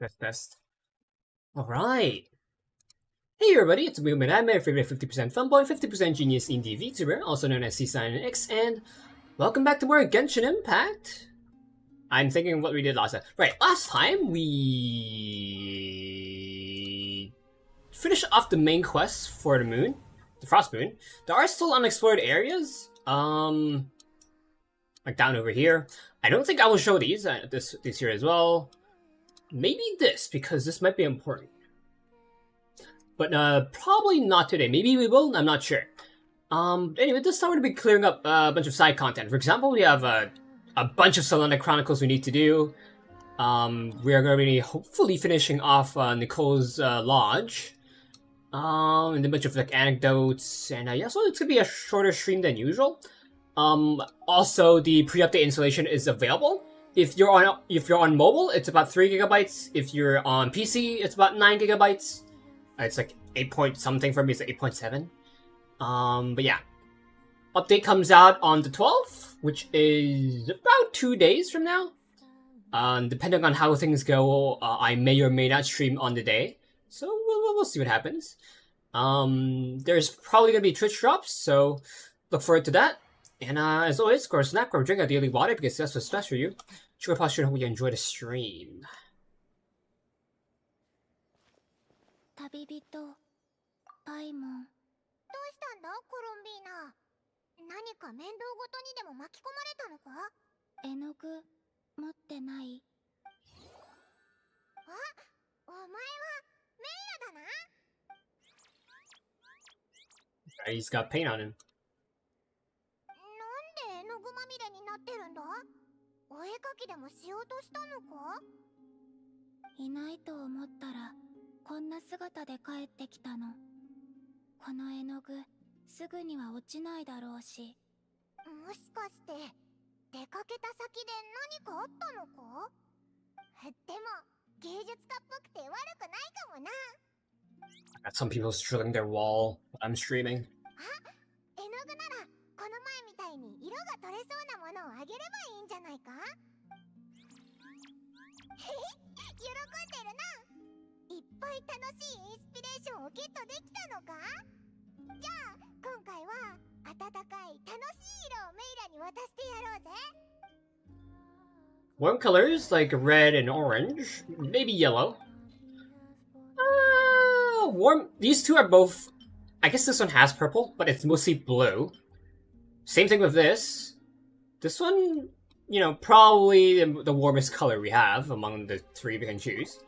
Test, test. Alright. Hey everybody, it's me, I'm your favorite 50% fanboy, 50% genius indie VTuber, also known as C9X, and welcome back to more Genshin Impact. I'm thinking what we did last time. Right, last time we finished off the main quest for the moon, the Frost Moon. There are still unexplored areas, like down over here. I don't think I will show these this here as well. Maybe this, because this might be important. But probably not today. Maybe we will, I'm not sure. Anyway, this time we're going to be clearing up a bunch of side content. For example, we have a bunch of Selena Chronicles we need to do. We are going to be hopefully finishing off Nicole's lodge. And a bunch of like anecdotes. And yeah, so it's going to be a shorter stream than usual. Also, the pre-update installation is available. If you're on mobile, it's about 3 gigabytes. If you're on PC, it's about 9 gigabytes. It's like 8 point something for me. It's like 8.7. But yeah, update comes out on the 12th, which is about 2 days from now. Depending on how things go, I may or may not stream on the day. So we'll see what happens. There's probably gonna be Twitch drops, so look forward to that. And as always, grab a snack, grab a drink, a daily water, because that's what's best for you. Sugar posture, and hope you enjoy the stream. 旅人パイモン。どうしたんだコロンビーナ。何か面倒ごとにでも巻き込まれたのか。絵の具持ってない。あ、お前はメイラだな。He's got paint on him. なんで絵の具まみれになってるんだ。お絵かきでもしようとしたのか。いないと思ったら。こんな姿で帰ってきたの。この絵の具、すぐには落ちないだろうし。もしかして、出かけた先で何かあったのか。でも、芸術家っぽくて悪くないかもな。I got some people drilling their wall while I'm streaming. あ、絵の具なら、この前みたいに色が取れそうなものをあげればいいんじゃないか。喜んでるな。いっぱい楽しいインスピレーションをゲットできたのか。じゃあ今回は温かい楽しい色をメイラに渡してやろうぜ。 Warm colors like red and orange, maybe yellow. Warm. These two are both. I guess this one has purple, but it's mostly blue. Same thing with this. This one, you know, probably the warmest color we have among the three we can choose.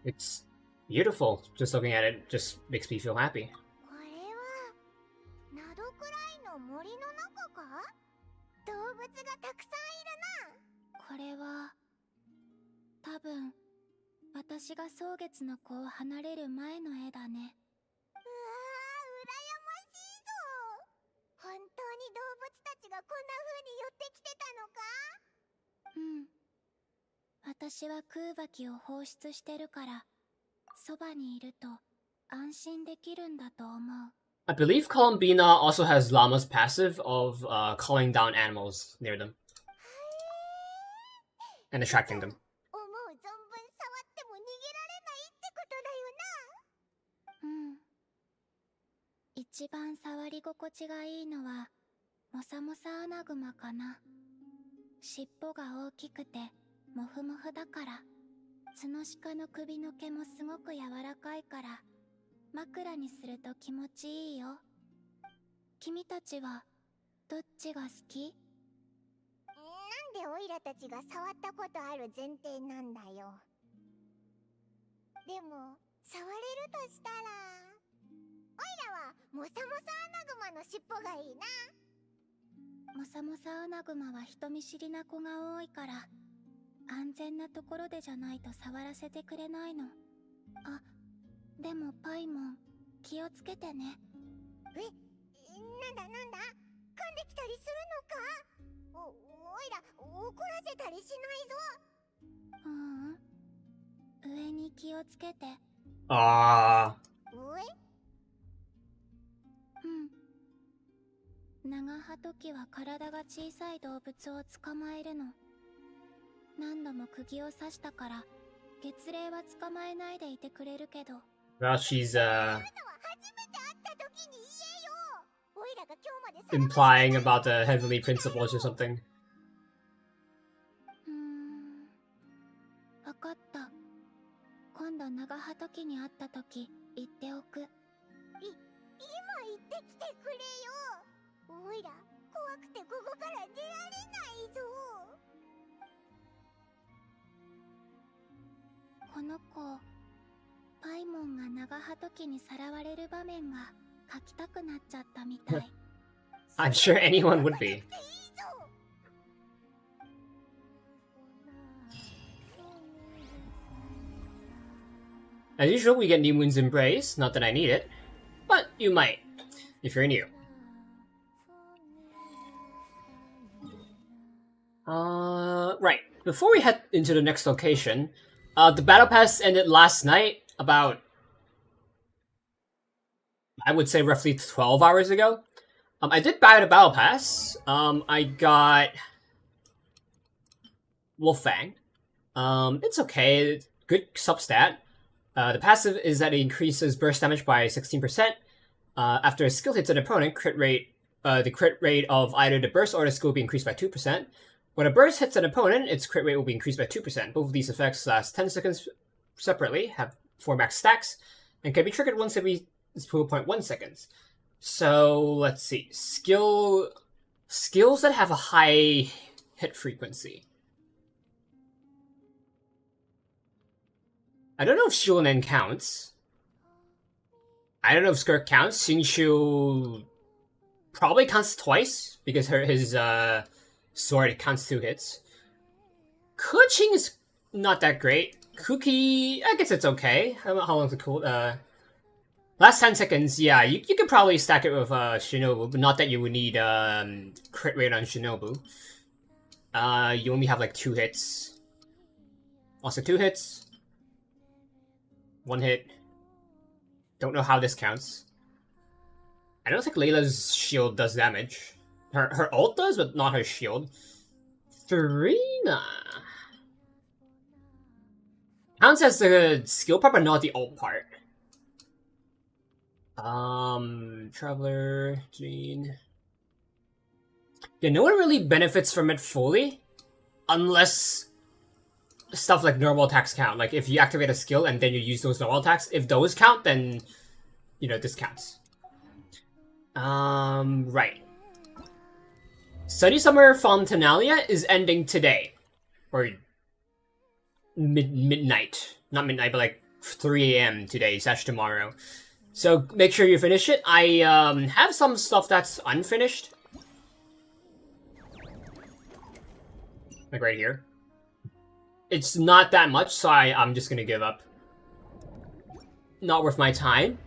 It's beautiful. Just looking at it just makes me feel happy. これは窓くらいの森の中か。動物がたくさんいるな。これは多分私が蒼月の子を離れる前の絵だね。うわー、羨ましいぞ。本当に動物たちがこんな風に寄ってきてたのか。うん。私は空吐を放出してるから、そばにいると安心できるんだと思う。I believe Columbina also has Llama's passive of calling down animals near them and attracting them. 思う存分触っても逃げられないってことだよな。うん。一番触り心地がいいのはモサモサアナグマかな。尻尾が大きくてモフモフだから、角鹿の首の毛もすごく柔らかいから枕にすると気持ちいいよ。君たちはどっちが好き？なんでオイラたちが触ったことある前提なんだよ。でも触れるとしたら、オイラはモサモサアナグマの尻尾がいいな。モサモサアナグマは人見知りな子が多いから、安全なところでじゃないと触らせてくれないの。あ、でもパイモン、気をつけてね。なんだ噛んできたりするのか？おいら怒らせたりしないぞ。上に気をつけて。あ上？長葉トキは体が小さい動物を捕まえるの。何度も釘を刺したから月齢は捕まえないでいてくれるけど。well, she's 初めて会った時に言えよ。オイラが今日まで implying about the heavenly principles or something. わかった。今度長葉トキに会った時言っておく。今言ってきてくれよ。オイラ怖くてここから出られないぞ。この子、パイモンが長葉トキにさらわれる場面が描きたくなっちゃったみたい。I'm sure anyone would be. As usual, we get New Moon's Embrace. Not that I need it, but you might, if you're new. Right. Before we head into the next location, the Battle Pass ended last night, about, I would say roughly 12 hours ago. I did buy the Battle Pass. I got Wolfang. It's okay. Good substat. The passive is that it increases burst damage by 16%. After a skill hits an opponent, the crit rate of either the burst or the skill will be increased by 2%. When a burst hits an opponent, its crit rate will be increased by 2%. Both of these effects last 10 seconds separately, have 4 max stacks, and can be triggered once every 0.1 seconds. So, let's see. Skills that have a high hit frequency. I don't know if Shulen counts. I don't know if Skirk counts. Xingshu probably counts twice, because his sword counts 2 hits. Kuching is not that great. Kuki, I guess it's okay. How long's it cool? Last 10 seconds, yeah, you could probably stack it with Shinobu, but not that you would need crit rate on Shinobu. You only have like 2 hits. Also 2 hits. 1 hit. Don't know how this counts. I don't think Layla's shield does damage. Her ult does, but not her shield. 3? Nah. Counts as the skill part, but not the ult part. Traveler, Jean. Yeah, no one really benefits from it fully. Unless stuff like normal attacks count. Like, if you activate a skill and then you use those normal attacks, if those count, then, you know, this counts. Right. Sunny Summer Fontanalia is ending today. Or midnight. Not midnight, but like 3 a.m. today, / tomorrow. So make sure you finish it. I have some stuff that's unfinished. Like right here. It's not that much, so I'm just gonna give up. Not worth my time.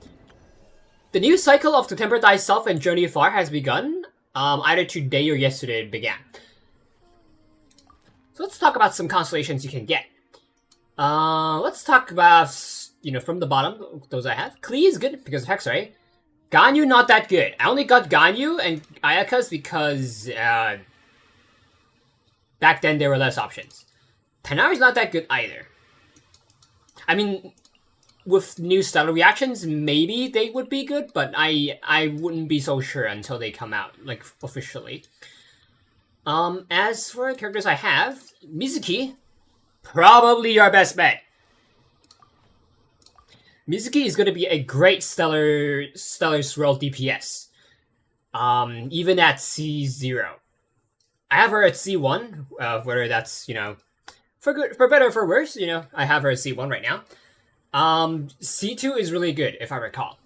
The new cycle of September Thyself and Journey Far has begun. Either today or yesterday it began. So let's talk about some constellations you can get. Let's talk about, you know, from the bottom, those I have. Klee is good because of Hexray. Ganyu, not that good. I only got Ganyu and Ayaka's because, back then there were less options. Tanari's not that good either. I mean, with new stellar reactions, maybe they would be good, but I wouldn't be so sure until they come out, like, officially. As for characters I have, Mizuki, probably your best bet. Mizuki is going to be a great Stellar Swirl DPS. Even at C0. I have her at C1, whether that's, you know, for better or for worse, you know, I have her at C1 right now. C2 is really good, if I recall.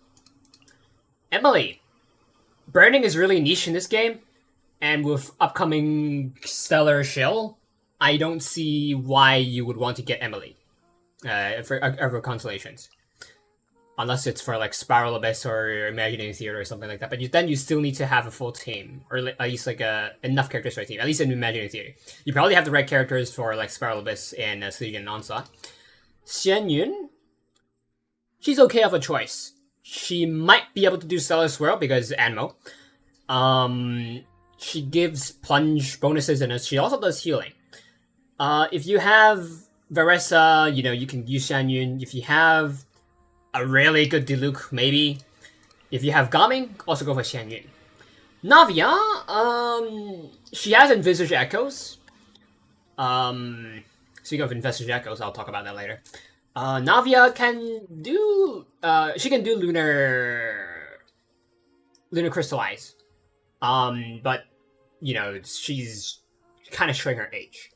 Emily. Burning is really niche in this game, and with upcoming Stellar Shill, I don't see why you would want to get Emily for constellations. Unless it's for like Spiral Abyss or Imaginary Theater or something like that. But then you still need to have a full team, or at least like enough characters for a team. At least in Imaginary Theater, you probably have the right characters for like Spiral Abyss and Sleegan and Onslaught. Xian Yun, she's okay of a choice. She might be able to do Stellar Swirl because Anmo. She gives plunge bonuses and she also does healing. If you have Varesa, you can use Xian Yun. If you have a really good Diluc, maybe. If you have Gaming, also go for Xian Yun. Navia, she has Envisage Echoes. Speaking of Envisage Echoes, I'll talk about that later. Navia can do, she can do Lunar Crystallize. But, she's kind of showing her age.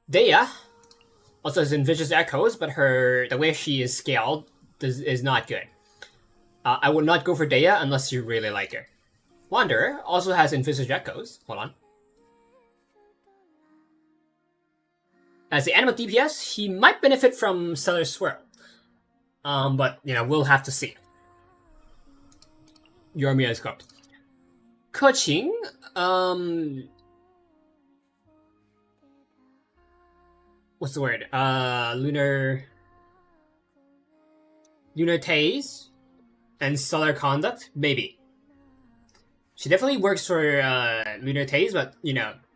Dea also has Envisage Echoes, but the way she is scaled is not good. I would not go for Dea unless you really like her. Wanderer also has Envisage Echoes. Hold on. As the animal DPS, he might benefit from Stellar Swirl. But, we'll have to see. Yormia is correct. Keqing, what's the word? Lunar Tase and Stellar Conduct? Maybe. She definitely works for Lunar Tase, but,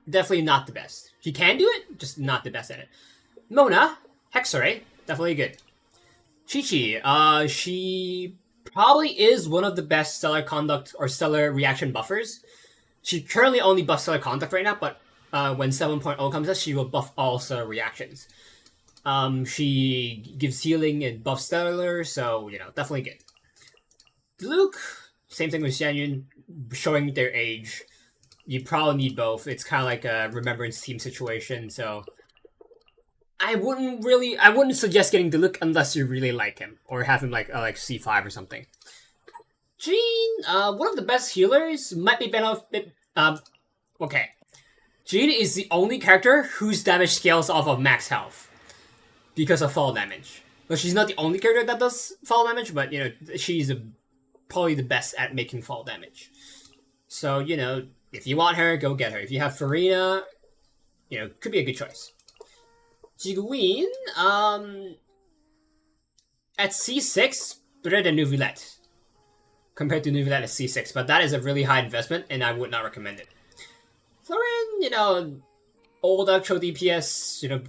definitely not the best. She can do it, just not the best at it. Mona, Hexaray, definitely good. Chi-Chi, she probably is one of the best Stellar Conduct or Stellar Reaction buffers. She currently only buffs Stellar Conduct right now, but when 7.0 comes out, she will buff all Stellar Reactions. She gives healing and buffs Stellar, so, definitely good. Luke, same thing with Xian Yun, showing their age. You probably need both. It's kind of like a Remembrance team situation, so I wouldn't suggest getting Diluc unless you really like him or have him like C5 or something. Jean, one of the best healers, might be okay. Jean is the only character whose damage scales off of max health because of fall damage. Well, she's not the only character that does fall damage, but she's probably the best at making fall damage. So if you want her, go get her. If you have Farina, could be a good choice. Jiguin, at C6, better than Neuvillette. Compared to Neuvillette at C6, but that is a really high investment, and I would not recommend it. Florin, old actual DPS,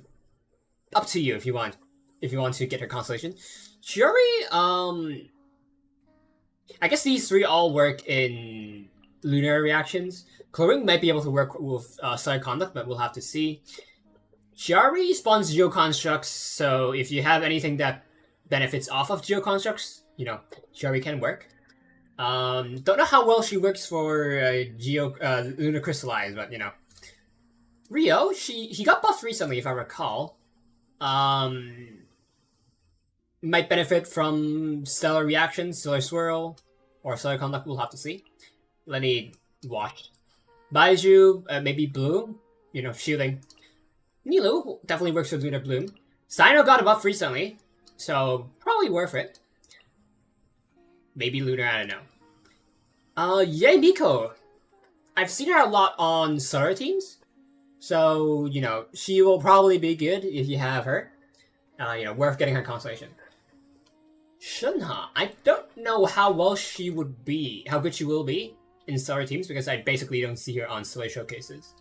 up to you if you want to get her constellation. Chiori, I guess these three all work in Lunar Reactions. Chlorine might be able to work with Stellar Conduct, but we'll have to see. Chiari spawns Geoconstructs, so if you have anything that benefits off of Geoconstructs, Chiari can work. Don't know how well she works for Lunar Crystallize, but Rio, he got buffed recently, if I recall. Might benefit from Stellar Reactions, Stellar Swirl, or Stellar Conduct, we'll have to see. Let me watch. Baiju, maybe Bloom, shielding. Nilu definitely works with Lunar Bloom. Sino got a buff recently, so probably worth it. Maybe Lunar, I don't know. Yay Miko. I've seen her a lot on Sora teams, so, she will probably be good if you have her. Worth getting her constellation. Shunha, I don't know how good she will be in Sora teams, because I basically don't see her on Stellar showcases.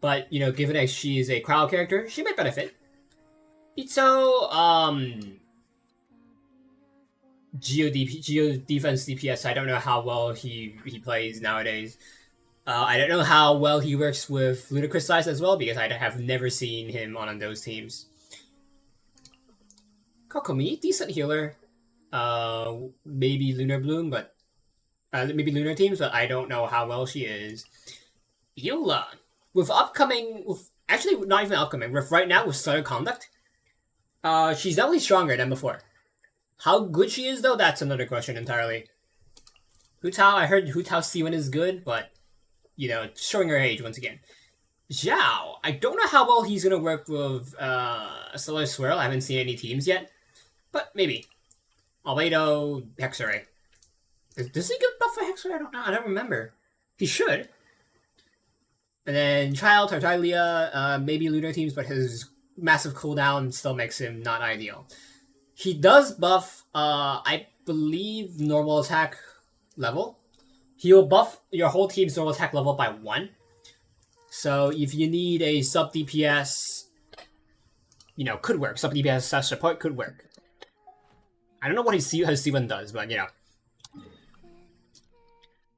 But, given that she is a crowd character, she might benefit. Itzo, Geo defense DPS, I don't know how well he plays nowadays. I don't know how well he works with Lunar Crystallize as well, because I have never seen him on those teams. Kokomi, decent healer. Maybe Lunar Bloom, but maybe Lunar teams, but I don't know how well she is. Yola, actually not even upcoming, with right now with Stellar Conduct, She's definitely stronger than before. How good she is, though, that's another question entirely. Hu Tao, I heard Hu Tao C1 is good, but, you know, showing her age once again. Zhao, I don't know how well he's gonna work with Solar Swirl. I haven't seen any teams yet, but maybe. Albedo, Hexarray. Does he give buff for Hexarray? I don't know. I don't remember. He should. And then Child, Tartaglia, maybe Lunar teams, but his massive cooldown still makes him not ideal. He does buff, I believe, normal attack level. He will buff your whole team's normal attack level by 1. So if you need a sub DPS, you know, could work. Sub DPS / support could work. I don't know what his C1 does, but you know.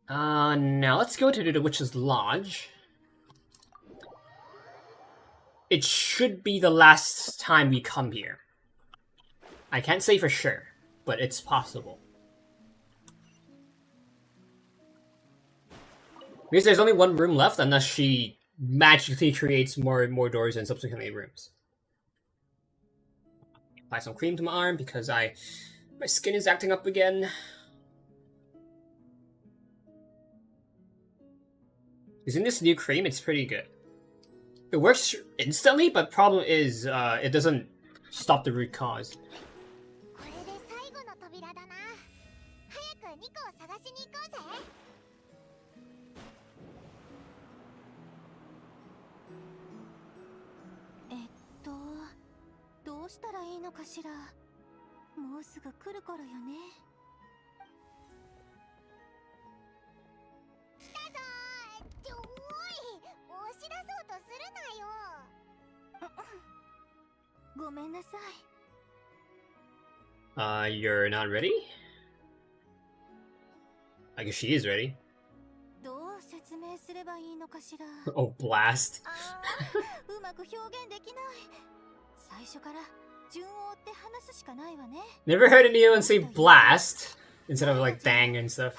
Now let's go to the Witch's Lodge. It should be the last time we come here. I can't say for sure, but it's possible. Because there's only one room left unless she magically creates more doors and subsequently rooms. Apply some cream to my arm because my skin is acting up again. Using this new cream, it's pretty good. It works instantly, but problem is it doesn't stop the root cause. You're not ready? I guess she is ready. Oh, blast. Never heard anyone say blast instead of like dang and stuff.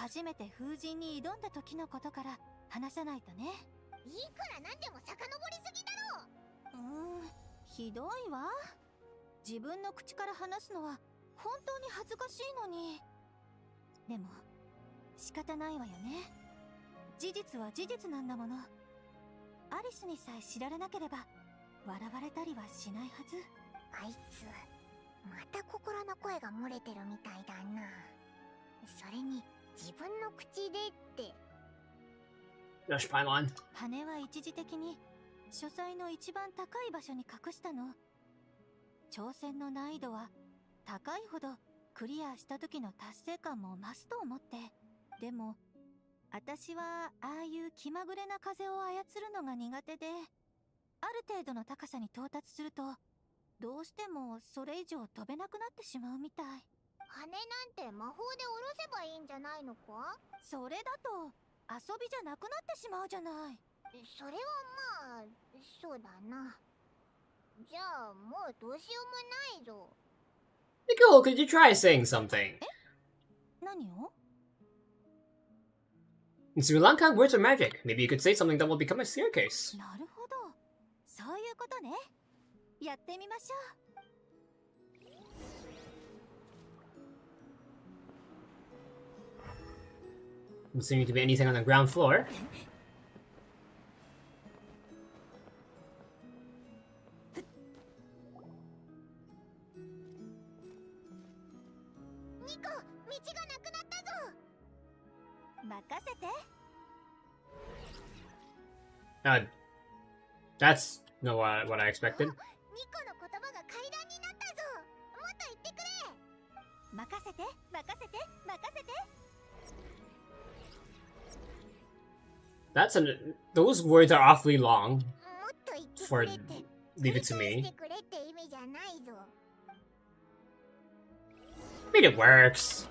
Gosh, pylon. 羽は一時的に書斎の一番高い場所に隠したの。挑戦の難易度は高いほどクリアした時の達成感も増すと思って。でも私はああいう気まぐれな風を操るのが苦手で、ある程度の高さに到達するとどうしてもそれ以上飛べなくなってしまうみたい。羽なんて魔法で下ろせばいいんじゃないのか？それだと遊びじゃなくなってしまうじゃない。それはまあ、そうだな。じゃあもうどうしようもないぞ。Nicole, could you try saying something? 何を? In Sri Lanka, words are magic. Maybe you could say something that will become a staircase. なるほど。そういうことね。やってみましょう。Doesn't seem to be anything on the ground floor. That's not what I expected. Those words are awfully long. Leave it to me. I mean, it works.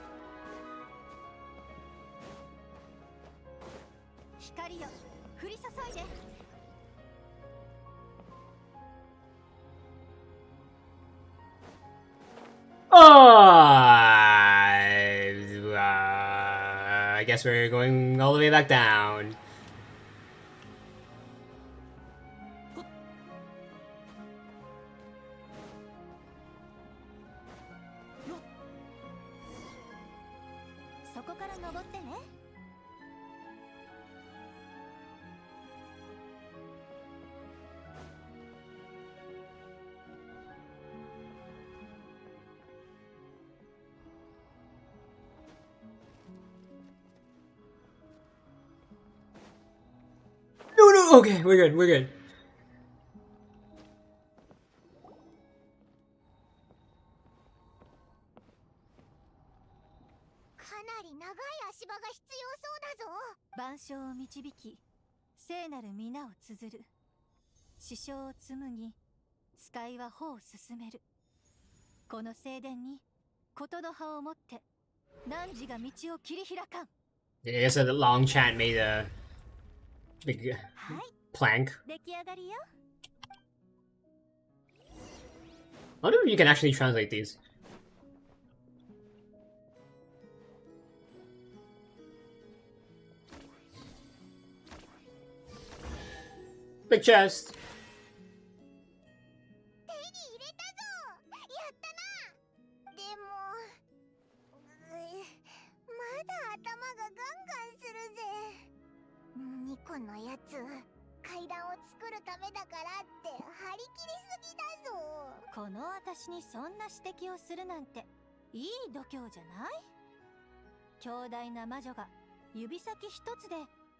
I guess we're going all the way back down. そこから登ってね。No, no, okay, we're good, we're good. かなり長い足場が必要そうだぞ。万象を導き、聖なる皆を綴る。師匠を紡ぎ、使いは歩を進める。この聖殿にことの葉を持って汝が道を切り開かん。 I guess that long chant made a big plank. 出来上がりよ。 I wonder if you can actually translate these. Big chest. 手に入れたぞ。やったな。でもまだ頭がガンガンするぜ。ニコのやつ、階段を作るためだからって張り切りすぎだぞ。この私にそんな指摘をするなんていい度胸じゃない？強大な魔女が指先一つで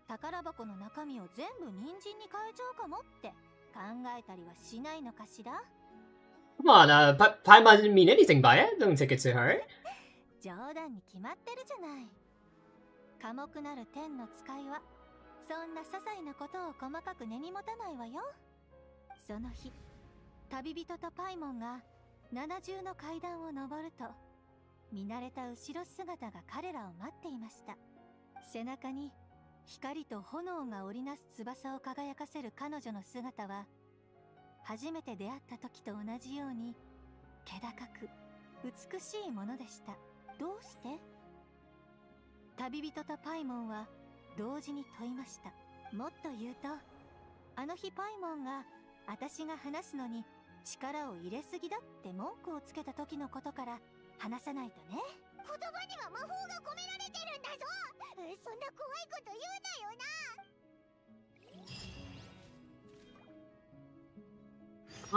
宝箱の中身を全部人参に変えちゃうかもって考えたりはしないのかしら？ Come on, Paimon didn't mean anything by it. Don't take it to heart. 冗談に決まってるじゃない。寡黙なる天の使いはそんな些細なことを細かく根に持たないわよ。その日、旅人とパイモンが七重の階段を登ると、見慣れた後ろ姿が彼らを待っていました。背中に光と炎が織りなす翼を輝かせる彼女の姿は、初めて出会った時と同じように気高く美しいものでした。どうして？旅人とパイモンは同時に問いました。もっと言うと、あの日パイモンが私が話すのに力を入れすぎだって文句をつけた時のことから話さないとね。言葉には魔法が込められてるんだぞ。そんな怖いこと言うな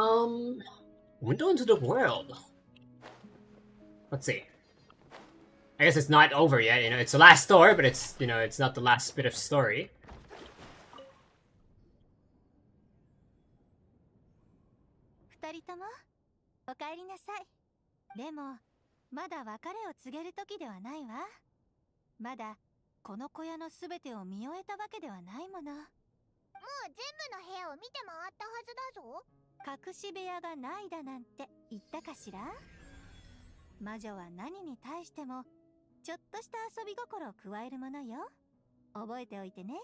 よな。Window into the world. Let's see. I guess it's not over yet, you know, it's the last story, but it's, you know, it's not the last bit of story. 二人ともお帰りなさい。でもまだ別れを告げる時ではないわ。まだこの小屋のすべてを見終えたわけではないもの。もう全部の部屋を見て回ったはずだぞ。隠し部屋がないだなんて言ったかしら？魔女は何に対してもちょっとした遊び心を加えるものよ。覚えておいてね。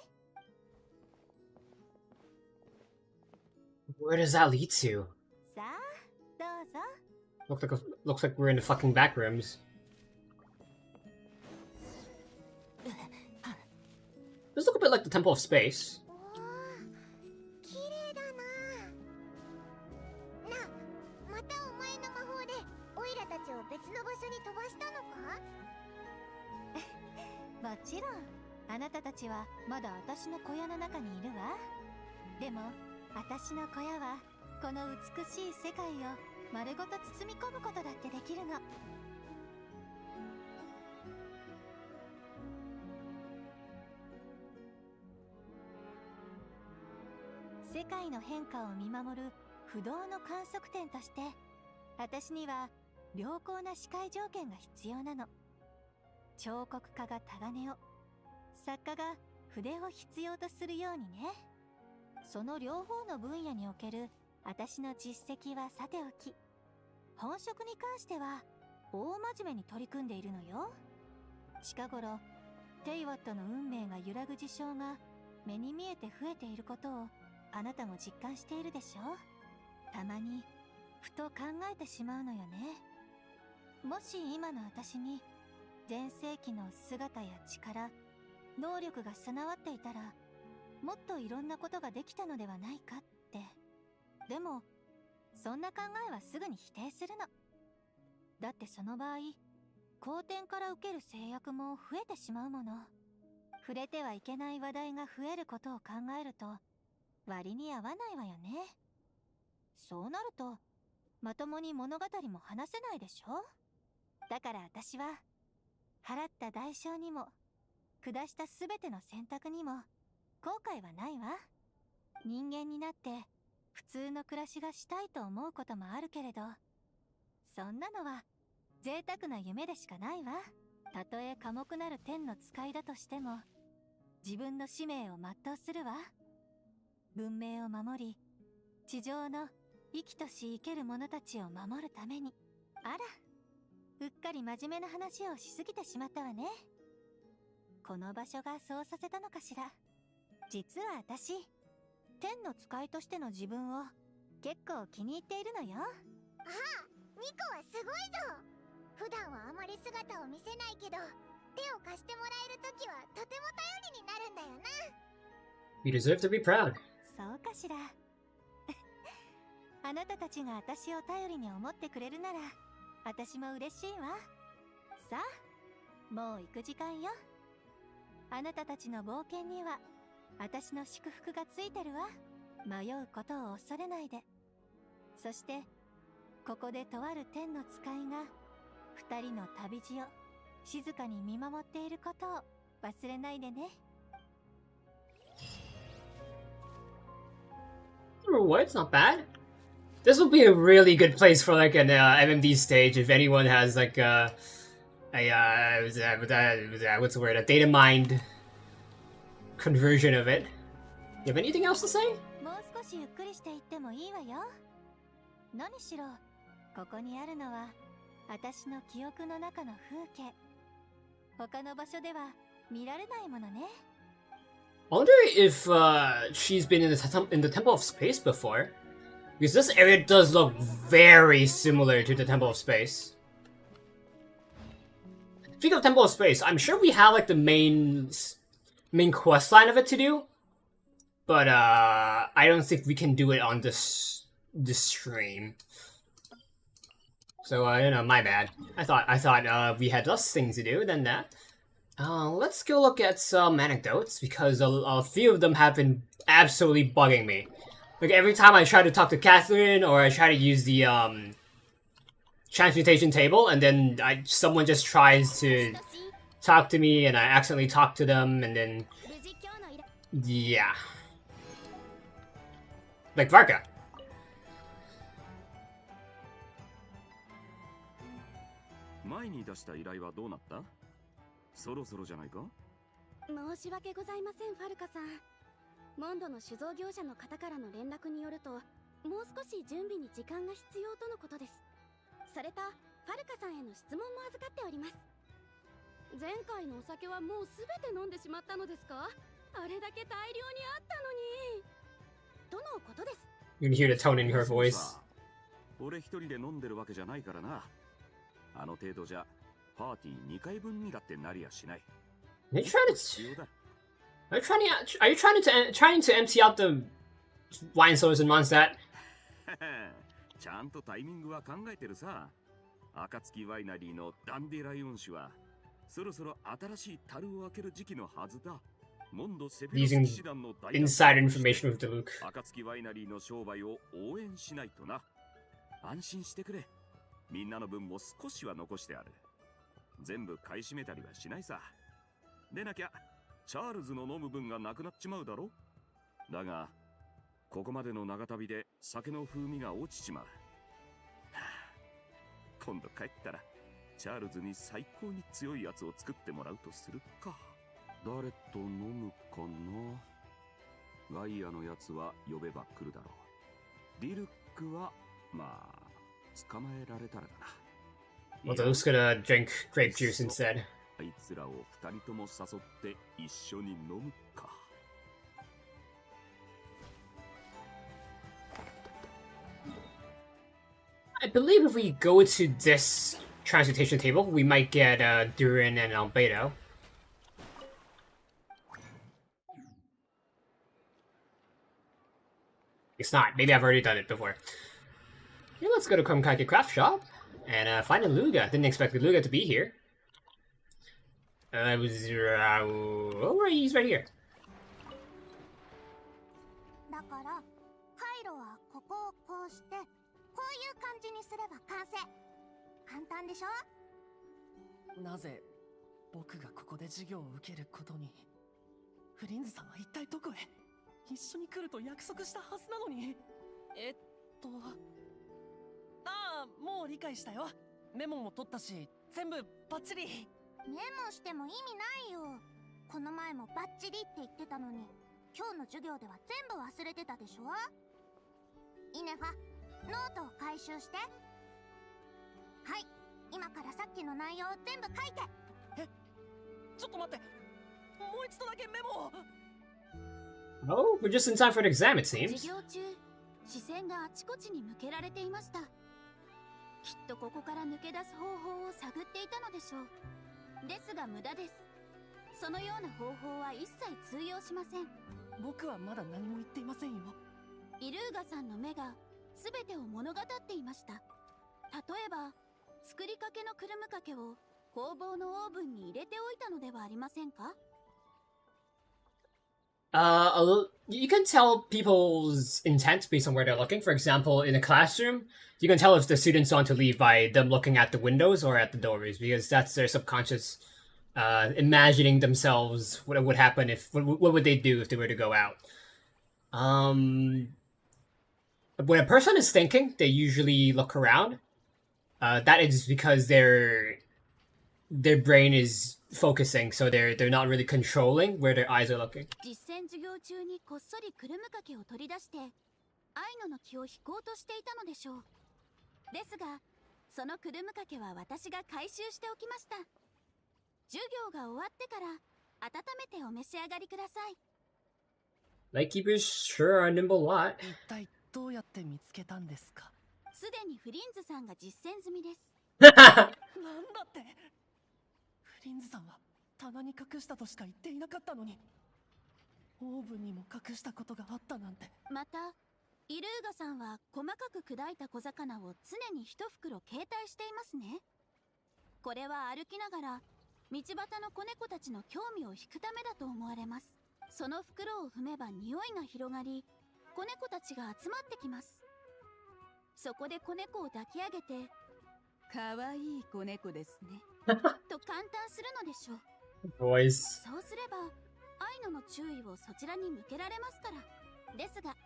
Where does that lead to? さあ、どうぞ。Looks like we're in the fucking back rooms. Does look a bit like the Temple of Space. 綺麗だな。な、またお前の魔法でオイラたちを別の場所に飛ばしたのか？もちろん、あなたたちはまだ私の小屋の中にいるわ。でも、私の小屋はこの美しい世界を丸ごと包み込むことだってできるの。世界の変化を見守る不動の観測点として、私には良好な視界条件が必要なの。彫刻家がタガネを、作家が筆を必要とするようにね。その両方の分野における私の実績はさておき、本職に関しては大真面目に取り組んでいるのよ。近頃、テイワットの運命が揺らぐ事象が目に見えて増えていることをあなたも実感しているでしょ。たまにふと考えてしまうのよね。もし今の私に全盛期の姿や力、能力が備わっていたら、もっといろんなことができたのではないかって。でもそんな考えはすぐに否定するの。だってその場合、後天から受ける制約も増えてしまうもの。触れてはいけない話題が増えることを考えると割に合わないわよね。そうなるとまともに物語も話せないでしょ。だから私は払った代償にも下したすべての選択にも後悔はないわ。人間になって普通の暮らしがしたいと思うこともあるけれど、そんなのは贅沢な夢でしかないわ。たとえ寡黙なる天の使いだとしても自分の使命を全うするわ。文明を守り地上の生きとし生ける者たちを守るために。あら、うっかり真面目な話をしすぎてしまったわね。この場所がそうさせたのかしら。実は私、天の使いとしての自分を結構気に入っているのよ。ああ、ニコはすごいぞ。普段はあまり姿を見せないけど、手を貸してもらえるときはとても頼りになるんだよな。You deserve to be proud. そうかしら。あなたたちが私を頼りに思ってくれるなら私も嬉しいわ。さあ、もう行く時間よ。あなたたちの冒険には私の祝福がついてるわ。迷うことを恐れないで。そしてここでとある天の使いが二人の旅路を静かに見守っていることを忘れないでね。What? It's not bad. This would be a really good place for like an MMD stage if anyone has like what's the word? A data mined conversion of it. You have anything else to say? もう少しゆっくりしていってもいいわよ。何しろここにあるのは私の記憶の中の風景。他の場所では見られないものね。I wonder if she's been in the Temple of Space before. Because this area does look very similar to the Temple of Space. Speaking of Temple of Space, I'm sure we have like the main quest line of it to do, but I don't think we can do it on this stream. So you know, my bad. I thought we had less things to do than that. Let's go look at some anecdotes because a few of them have been absolutely bugging me. Like every time I try to talk to Catherine or I try to use the transmutation table, and then someone just tries to talk to me and I accidentally talk to them, and then yeah, like Varka. 前に出した依頼はどうなった？そろそろじゃないか？申し訳ございません、ファルカさん。モンドの酒造業者の方からの連絡によると、もう少し準備に時間が必要とのことです。それと、ファルカさんへの質問も預かっております。前回のお酒はもうすべて飲んでしまったのですか？あれだけ大量にあったのに。とのことです。You can hear the tone in her voice. 俺一人で飲んでるわけじゃないからな。あの程度じゃパーティー2回分にだってなりやしない。Are you trying to empty out the wine cellars in Mondstadt? ちゃんとタイミングは考えてるさ。暁ワイナリーのダンディライオン酒はそろそろ新しい樽を開ける時期のはずだ。モンドセフィロス騎士団の大 inside information with Luke. 暁ワイナリーの商売を応援しないとな。安心してくれ。みんなの分も少しは残してある。全部買い占めたりはしないさ。でなきゃチャールズの飲む分がなくなっちまうだろ。だがここまでの長旅で酒の風味が落ちちまう。今度帰ったらチャールズに最高に強いやつを作ってもらうとするか。誰と飲むかな。ガイアのやつは呼べば来るだろう。ディルックはまあ捕まえられたらだな。Well, Luke's gonna drink grape juice instead. あいつらを二人とも誘って一緒に飲むか。I believe if we go to this transmutation table, we might get Durin and Albedo. It's not. Maybe I've already done it before. Yeah, let's go to Krumkake Craft Shop and find a Luga. Didn't expect the Luga to be here. Oh, he's right here. だから回路はここをこうしてこういう感じにすれば完成。簡単でしょ。なぜ僕がここで授業を受けることに。フリンズさんは一体どこへ。一緒に来ると約束したはずなのに。ああ、もう理解したよ。メモも取ったし、全部バッチリ。メモしても意味ないよ。この前もバッチリって言ってたのに、今日の授業では全部忘れてたでしょ。イネファ、ノートを回収して。はい、今からさっきの内容を全部書いて。ちょっと待って、もう一度だけメモを。Oh, we're just in time for an exam, it 授 seems. 業中視線があちこちに向けられていました。きっとここから抜け出す方法を探っていたのでしょう。ですが無駄です。そのような方法は一切通用しません。僕はまだ何も言っていませんよ。イルーガさんの目が全てを物語っていました。例えば作りかけのクルムかけを工房のオーブンに入れておいたのではありませんか。You can tell people's intent based on where they're looking. For example, in a classroom, you can tell if the students want to leave by them looking at the windows or at the doorways, because that's their subconscious imagining themselves what would happen if what would they do if they were to go out. When a person is thinking, they usually look around. That is because their brain is focusing, so they're not really controlling where their eyes are looking. 実践授業中にこっそりクルムかけを取り出してアイノの気を引こうとしていたのでしょう。ですがそのクルムかけは私が回収しておきました。授業が終わってから温めてお召し上がりください。 Lightkeepers sure are a nimble lot. 一体どうやって見つけたんですか。すでにフリンズさんが実践済みです。なんだって。フリンズさんは棚に隠したとしか言っていなかったのに、オーブンにも隠したことがあったなんて。またイルーガさんは細かく砕いた小魚を常に一袋携帯していますね。これは歩きながら道端の子猫たちの興味を引くためだと思われます。その袋を踏めば匂いが広がり、子猫たちが集まってきます。そこで子猫を抱き上げて、かわいい子猫ですねと感嘆するのでしょう。 Boys. そうすればアイノの注意をそちらに向けられますから。ですが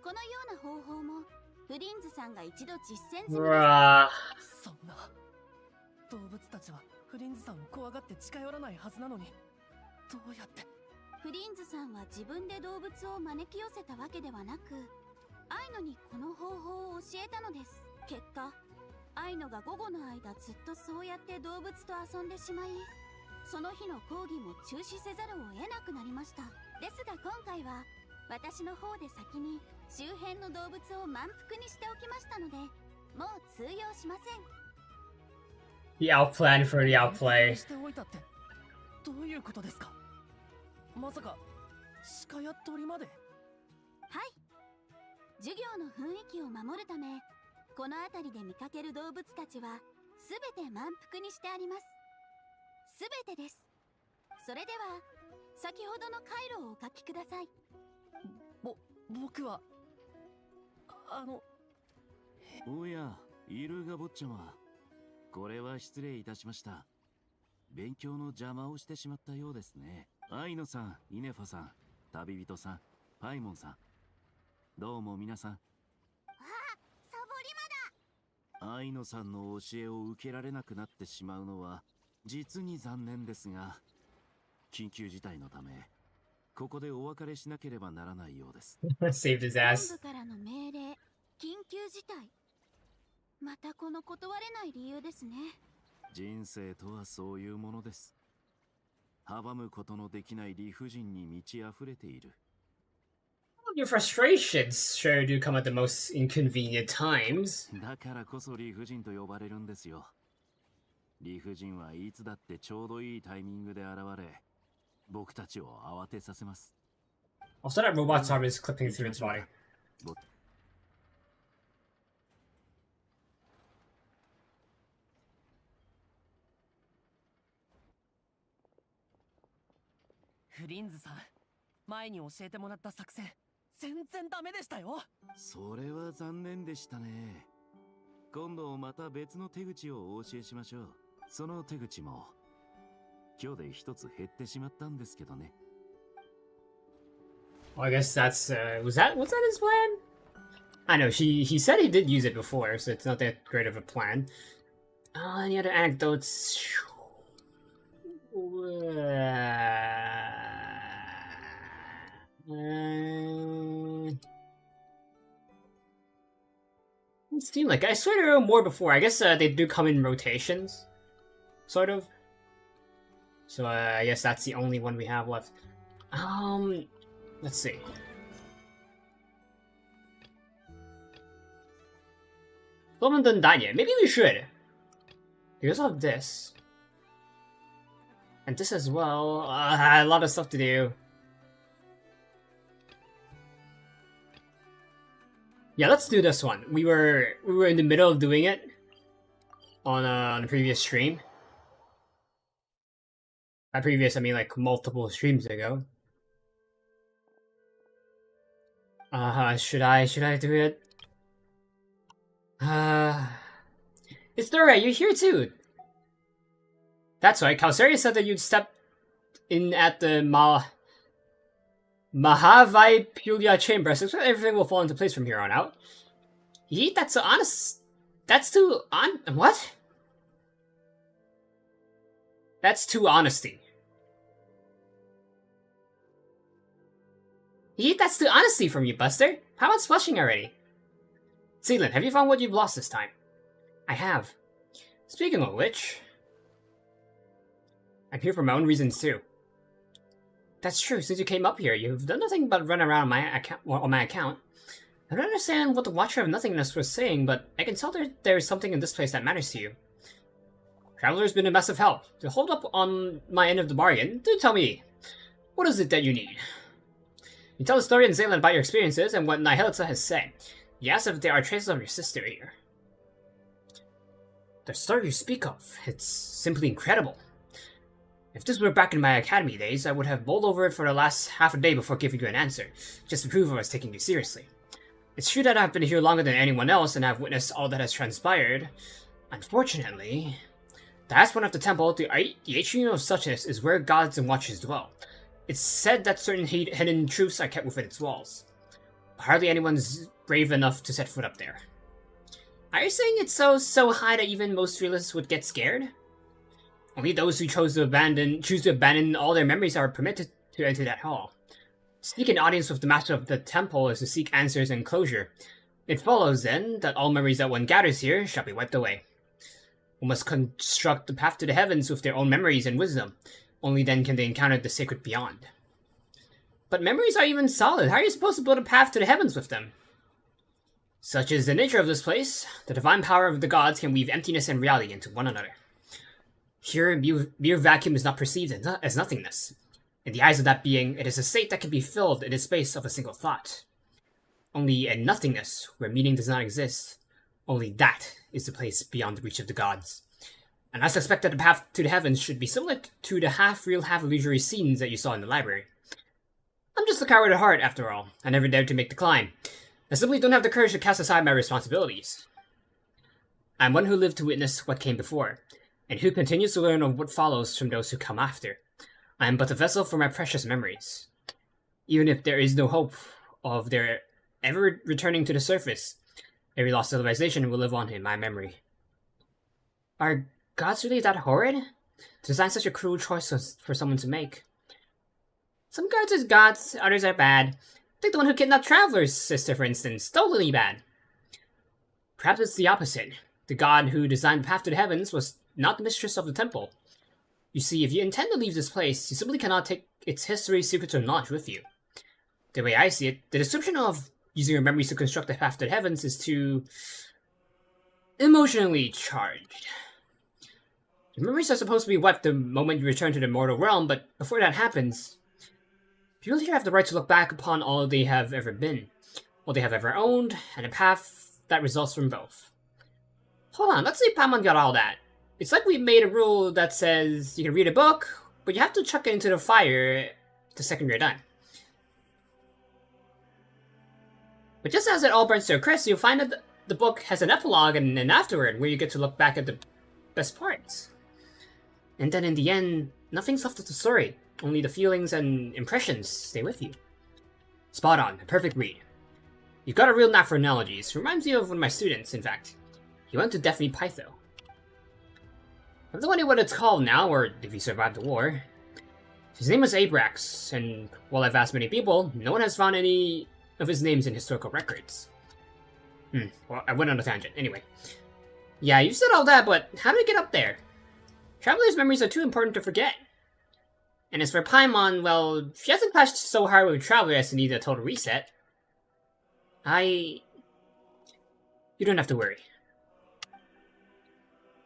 このような方法もフリンズさんが一度実践済みです。Bruh. そんな。動物たちはフリンズさんを怖がって近寄らないはずなのに、どうやって。フリンズさんは自分で動物を招き寄せたわけではなく、アイノにこの方法を教えたのです。結果アイノが午後の間ずっとそうやって動物と遊んでしまい、その日の講義も中止せざるを得なくなりました。ですが今回は私の方で先に周辺の動物を満腹にしておきましたので、もう通用しません。 The outplan for the outplay. しておいたってどういうことですか。まさか鹿や鳥まで。はい、授業の雰囲気を守るためこの辺りで見かける動物たちはすべて満腹にしてあります。すべてです。それでは先ほどの回路をお書きください。僕はおや、イルーガ坊ちゃま、これは失礼いたしました。勉強の邪魔をしてしまったようですね。アイノさん、イネファさん、旅人さん、パイモンさん、どうも皆さん。サボリマだ。アイノさんの教えを受けられなくなってしまうのは実に残念ですが、緊急事態のためここでお別れしなければならないようです。Saved his 本 ass. 部からの命令、緊急事態。またこの断れない理由ですね。人生とはそういうものです。阻むことのできない理不尽に満ち溢れている。Your frustrations sure do come at the most inconvenient times. だからこそ理不尽と呼ばれるんですよ。理不尽はいつだってちょうどいいタイミングで現れ、僕たちを慌てさせます。Also, that robot's arm is clipping through its body. おフリンズさん、前に教えてもらった作戦、全然ダメでしたよ。それは残念でしたね。今度また別の手口をお教えしましょう。その手口も今日で一つ減ってしまったんですけどね。Well, I guess that's was that his plan? I know he said he did use it before, so it's not that great of a plan. Any other anecdotes? It seemed like I swear there were more before. I guess they do come in rotations, sort of. So I guess that's the only one we have left. Let's see. We haven't done that yet. Maybe we should. We also have this. And this as well. A lot of stuff to do. Yeah, let's do this one. We were in the middle of doing it on the previous stream. By previous, I mean like multiple streams ago. Should I do it? It's Dora, you're here too! That's right, Kalsari said that you'd step in at the miHoYo chamber, so everything will fall into place from here on out. Yeet, that's so honest. That's too what? That's too honesty. Yeet, that's too honesty from you, Buster. How about splashing already? Seelie, have you found what you've lost this time? I have. Speaking of which, I'm here for my own reasons too. That's true, since you came up here, you've done nothing but run around on my account. I don't understand what the Watcher of Nothingness was saying, but I can tell there's something in this place that matters to you. Traveler's been a massive help. To hold up on my end of the bargain, do tell me, what is it that you need? You tell the story in Zealand about your experiences and what Nihilitza has said. You ask if there are traces of your sister here. The story you speak of, it's simply incredible. If this were back in my academy days, I would have bowled over it for the last half a day before giving you an answer, just to prove I was taking you seriously. It's true that I've been here longer than anyone else and I've witnessed all that has transpired. Unfortunately, the highest point of the temple, the atrium of suchness, is where gods and watchers dwell. It's said that certain hidden truths are kept within its walls. But hardly anyone's brave enough to set foot up there. Are you saying it's so high that even most realists would get scared? Only those who choose to abandon all their memories are permitted to enter that hall. To seek an audience with the master of the temple is to seek answers and closure. It follows, then, that all memories that one gathers here shall be wiped away. One must construct the path to the heavens with their own memories and wisdom. Only then can they encounter the sacred beyond. But memories are even solid. How are you supposed to build a path to the heavens with them? Such is the nature of this place. The divine power of the gods can weave emptiness and reality into one another. Here, mere vacuum is not perceived as nothingness. In the eyes of that being, it is a state that can be filled in the space of a single thought. Only in nothingness, where meaning does not exist, only that is the place beyond the reach of the gods. And I suspect that the path to the heavens should be similar to the half-real, half-illusory scenes that you saw in the library. I'm just a coward at heart, after all. I never dared to make the climb. I simply don't have the courage to cast aside my responsibilities. I'm one who lived to witness what came before, and who continues to learn of what follows from those who come after. I am but a vessel for my precious memories. Even if there is no hope of their ever returning to the surface, every lost civilization will live on in my memory. Are gods really that horrid? To design such a cruel choice for someone to make. Some gods are gods, others are bad. Take the one who kidnapped Traveler's sister, for instance. Totally bad. Perhaps it's the opposite. The god who designed the path to the heavens was not the mistress of the temple. You see, if you intend to leave this place, you simply cannot take its history, secrets, or knowledge with you. The way I see it, the description of using your memories to construct the path to the heavens is too emotionally charged. Your memories are supposed to be wiped the moment you return to the mortal realm, but before that happens, people here have the right to look back upon all they have ever been, all they have ever owned, and a path that results from both. Hold on, let's see if Paimon got all that. It's like we made a rule that says you can read a book, but you have to chuck it into the fire the second you're done. But just as it all burns to a crisp, you'll find that the book has an epilogue and an afterword where you get to look back at the best parts. And then in the end, nothing's left of the story. Only the feelings and impressions stay with you. Spot on, a perfect read. You've got a real knack for analogies. Reminds me of one of my students, in fact. He went to Deathly Pytho. I'm not wondering what it's called now, or if he survived the war. His name was Abrax, and while I've asked many people, no one has found any of his names in historical records. Well, I went on a tangent. Anyway. Yeah, you said all that, but how did it get up there? Traveler's memories are too important to forget. And as for Paimon, well, she hasn't clashed so hard with Traveler as to need a total reset. You don't have to worry.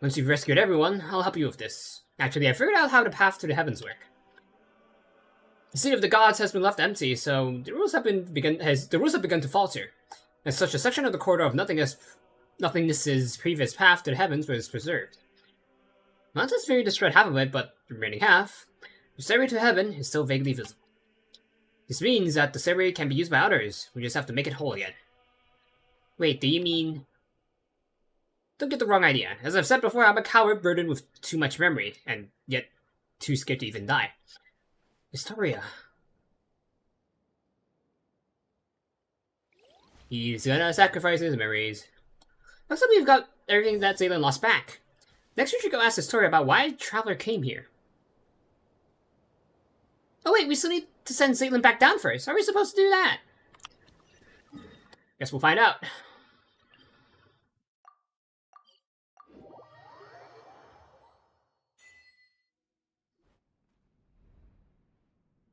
Once you've rescued everyone, I'll help you with this. Actually, I figured out how the path to the heavens work. The City of the Gods has been left empty, so the rules have begun to falter. As such, a section of the corridor of nothingness's previous path to the heavens was preserved. Not just very destroyed half of it, but the remaining half, the stairway to heaven, is still vaguely visible. This means that the stairway can be used by others. We just have to make it whole again. Wait, do you mean... Don't get the wrong idea. As I've said before, I'm a coward burdened with too much memory, and yet too scared to even die. Historia. He's gonna sacrifice his memories. Looks like we've got everything that Zaylan lost back. Next we should go ask the story about why Traveler came here. Oh wait, we still need to send Zaylan back down first. How are we supposed to do that? Guess we'll find out.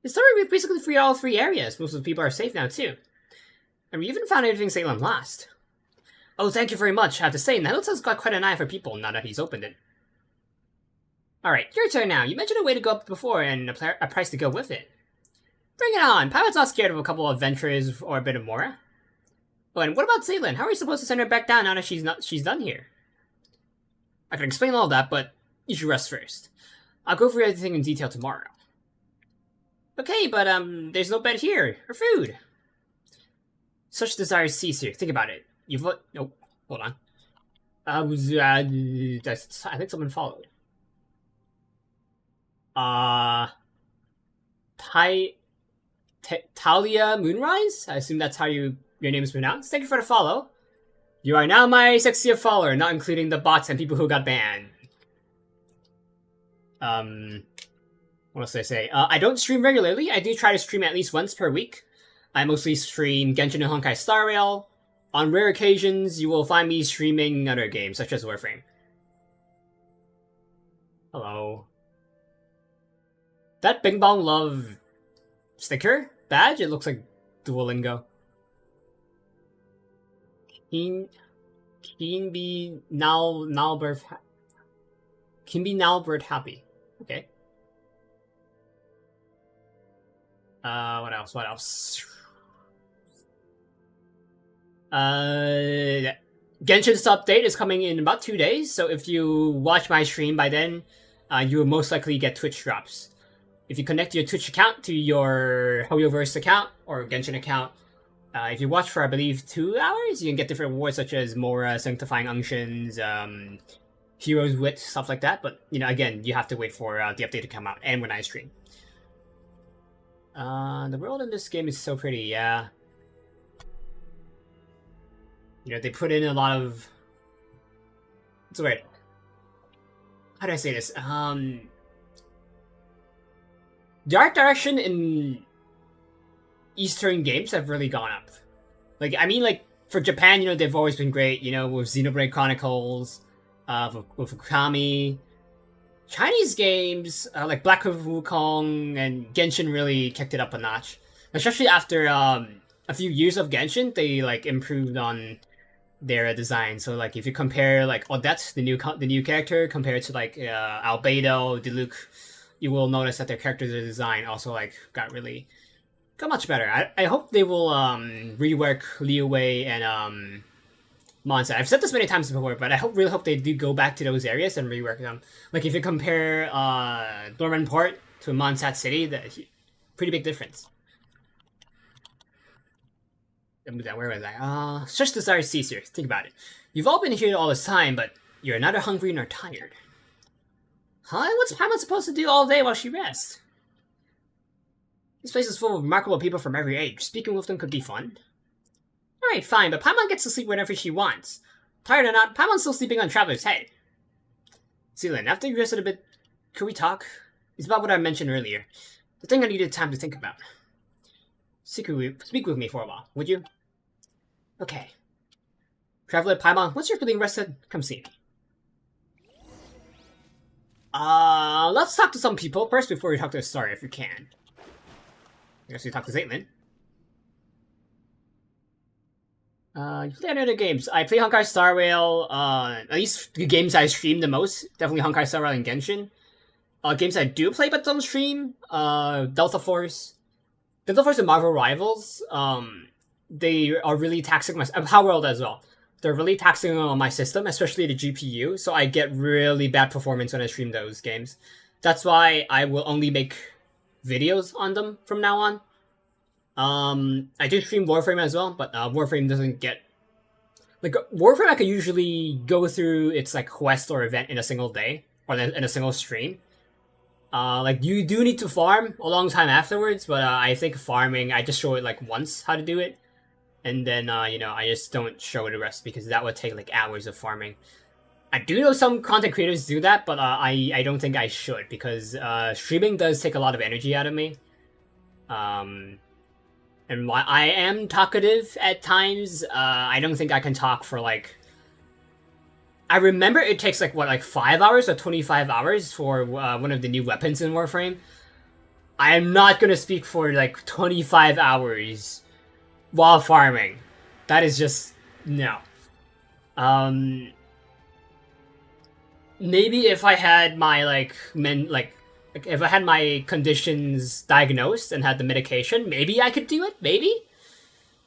The story, we've basically freed all 3 areas. Most of the people are safe now too. And we even found everything Zaylan lost. Oh, thank you very much. I have to say, Naruto's got quite an eye for people now that he's opened it. Alright, your turn now. You mentioned a way to go up before and a price to go with it. Bring it on! Pilot's not scared of a couple of adventures or a bit of more. Oh, and what about Zaylan? How are we supposed to send her back down now that she's done here? I can explain all that, but you should rest first. I'll go through everything in detail tomorrow. Okay, but there's no bed here, or food. Such desires cease here. Think about it. You've let... Nope. Hold on. I think someone followed. Talia Moonrise? I assume that's how your name is pronounced. Thank you for the follow. You are now my sexiest follower, not including the bots and people who got banned. What else did I say? I don't stream regularly. I do try to stream at least once per week. I mostly stream Genshin and Honkai Star Rail. On rare occasions, you will find me streaming other games, such as Warframe. Hello. That Bing Bong Love sticker? Badge? It looks like Duolingo. Keen be Nalbert happy. Okay. What else? Genshin's update is coming in about 2 days, so if you watch my stream by then, you will most likely get Twitch drops. If you connect your Twitch account to your HoYoverse account or Genshin account, if you watch for, I believe, 2 hours, you can get different rewards such as more Sanctifying Unctions, Hero's Wit, stuff like that. But, you know, again, you have to wait for the update to come out and when I stream. The world in this game is so pretty, yeah. You know, they put in a lot of... What's the word? How do I say this? The art direction in Eastern games have really gone up. Like, I mean, like, for Japan, you know, they've always been great, you know, with Xenoblade Chronicles, with Okami. Chinese games, like Black Clover Wukong and Genshin really kicked it up a notch. Especially after a few years of Genshin, they, like, improved on their design. So, like, if you compare, like, Odette, the new character, compared to, like, Albedo, Diluc, you will notice that their character design also, like, got much better. I hope they will rework Liyue and Mondstadt. I've said this many times before, but I really hope they do go back to those areas and rework them. Like, if you compare Dorman Port to Mondstadt City, pretty big difference. Where was I? Such desire cease here. Think about it. You've all been here all this time, but you're neither hungry nor tired. Huh? What's Paimon supposed to do all day while she rests? This place is full of remarkable people from every age. Speaking with them could be fun. Alright, fine, but Paimon gets to sleep whenever she wants. Tired or not, Paimon's still sleeping on Traveler's Head. Seelie, after you rested a bit, could we talk? It's about what I mentioned earlier. The thing I needed time to think about. Speak with me for a while, would you? Okay. Traveler Paimon, once you're feeling rested, come see me. Let's talk to some people first before we talk to Star, if you can. I guess we talk to Zaitlin. You play any other games? I play Honkai Star Rail, at least the games I stream the most. Definitely Honkai Star Rail and Genshin. Games I do play but don't stream, Delta Force. Delta Force and Marvel Rivals, they are really taxing my... Power World as well. They're really taxing on my system, especially the GPU, so I get really bad performance when I stream those games. That's why I will only make videos on them from now on. I do stream Warframe as well, but Warframe doesn't get... Like, Warframe I can usually go through its, like, quest or event in a single day, or in a single stream. Like, you do need to farm a long time afterwards, but I think farming, I just show it, like, once how to do it. And then, you know, I just don't show the rest, because that would take, like, hours of farming. I do know some content creators do that, but I don't think I should, because streaming does take a lot of energy out of me. And while I am talkative at times, I don't think I can talk for, like... I remember it takes, like, what, like 5 hours or 25 hours for one of the new weapons in Warframe. I am not gonna speak for, like, 25 hours while farming. That is just... no. Maybe if I had my, like, if I had my conditions diagnosed and had the medication, maybe I could do it, maybe?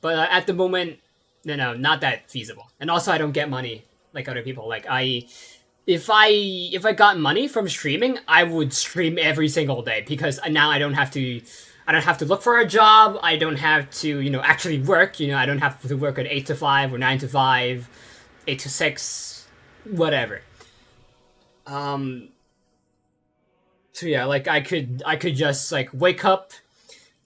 But at the moment, no, not that feasible. And also I don't get money like other people. Like, if I got money from streaming, I would stream every single day, because now I don't have to look for a job, I don't have to, you know, actually work, you know, I don't have to work at 8 to 5 or 9 to 5, 8 to 6, whatever. So yeah, like, I could just, like, wake up,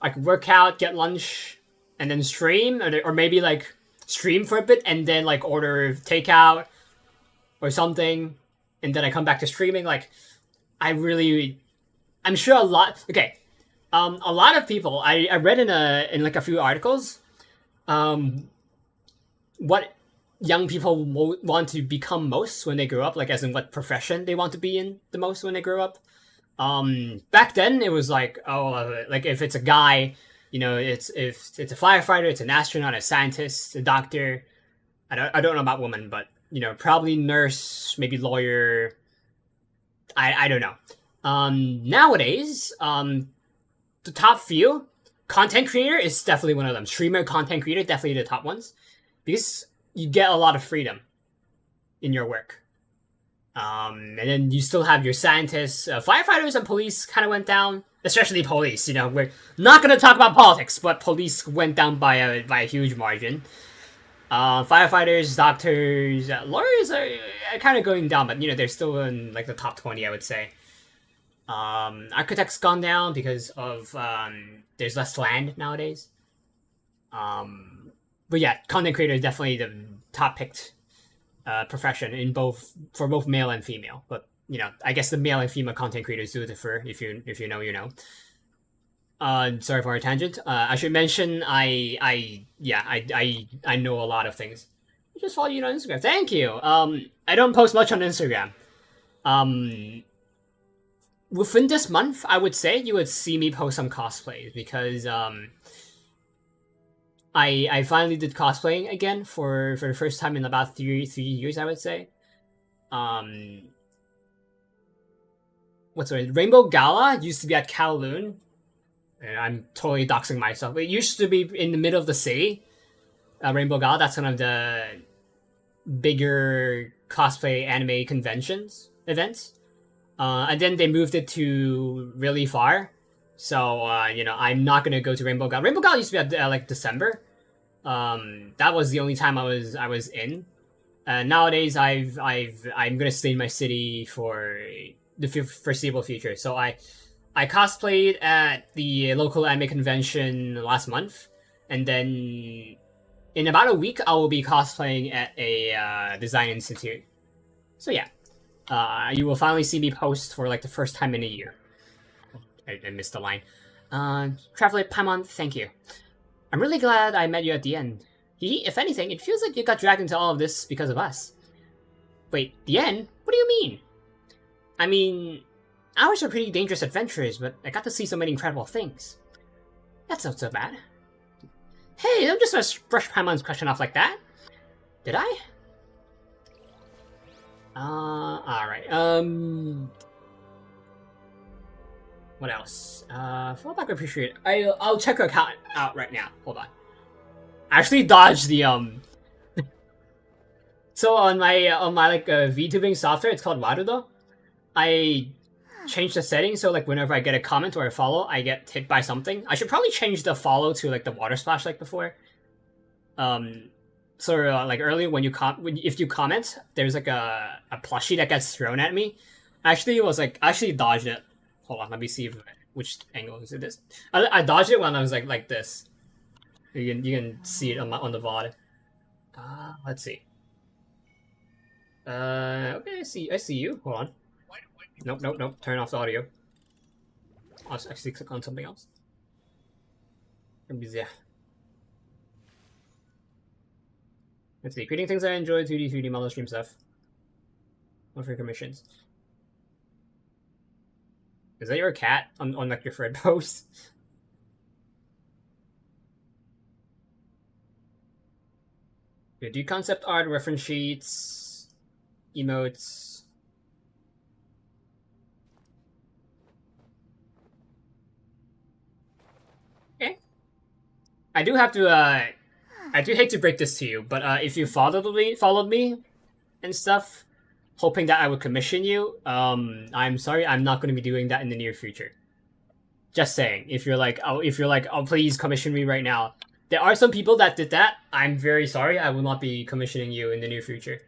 I could work out, get lunch, and then stream, or maybe, like, stream for a bit, and then, like, order takeout, or something, and then I come back to streaming. Like, I'm sure a lot, okay, a lot of people, I read in like a few articles, what young people want to become most when they grow up, like, as in what profession they want to be in the most when they grow up. Back then it was like, like, if it's a guy, you know, if it's a firefighter, it's an astronaut, a scientist, a doctor. I don't know about women, but, you know, probably nurse, maybe lawyer. I don't know. Nowadays, the top few, content creator is definitely one of them. Streamer, content creator, definitely the top ones, because you get a lot of freedom in your work. And then you still have your scientists, firefighters and police kind of went down, especially police. You know, we're not going to talk about politics, but police went down by a huge margin. Firefighters, doctors, lawyers are kind of going down, but, you know, they're still in, like, the top 20, I would say. Architects gone down because of, there's less land nowadays. But yeah, content creator is definitely the top picked profession for both male and female. But, you know, I guess the male and female content creators do differ. If you know, you know. Sorry for a tangent. I should mention I know a lot of things. I just follow you on Instagram. Thank you. I don't post much on Instagram. Within this month, I would say you would see me post some cosplays, because I finally did cosplaying again for the first time in about three years, I would say. What's it? Rainbow Gala used to be at Kowloon. And I'm totally doxing myself. It used to be in the middle of the city. Rainbow Gala, that's one of the bigger cosplay anime events. And then they moved it to really far. So you know, I'm not gonna go to Rainbow Gala. Rainbow Gala used to be at like December. That was the only time I was in. Nowadays, I'm gonna stay in my city for the foreseeable future. So I cosplayed at the local anime convention last month, and then in about a week I will be cosplaying at a design institute. So yeah, you will finally see me post for like the first time in a year. I missed the line. Traveler Paimon, thank you. I'm really glad I met you at the end. If anything, it feels like you got dragged into all of this because of us. Wait, the end? What do you mean? I mean, ours are pretty dangerous adventures, but I got to see so many incredible things. That's not so bad. Hey, don't just brush Paimon's question off like that. Did I? Alright, what else? Fallback appreciate. I'll check her account out right now. Hold on. I actually dodged the So on my like VTubing software, it's called Warudo. I changed the settings so like whenever I get a comment or a follow, I get hit by something. I should probably change the follow to like the water splash like before. So like earlier when you if you comment, there's like a plushie that gets thrown at me. Actually, it was like I actually dodged it. Hold on, let me see which angle is it. This I dodged it when I was like this. You can see it on the VOD. Let's see. Okay, I see you. Hold on. Nope. Turn off the audio. I'll actually click on something else. Yeah. Let's see. Creating things I enjoy, 2D, 3D model stream stuff. One for commissions. Is that your cat on like your thread post? Do concept art, reference sheets, emotes. Okay. I do have to I do hate to break this to you, but if you followed me and stuff, hoping that I would commission you, I'm sorry, I'm not going to be doing that in the near future. Just saying, if you're like, oh, please commission me right now. There are some people that did that. I'm very sorry. I will not be commissioning you in the near future.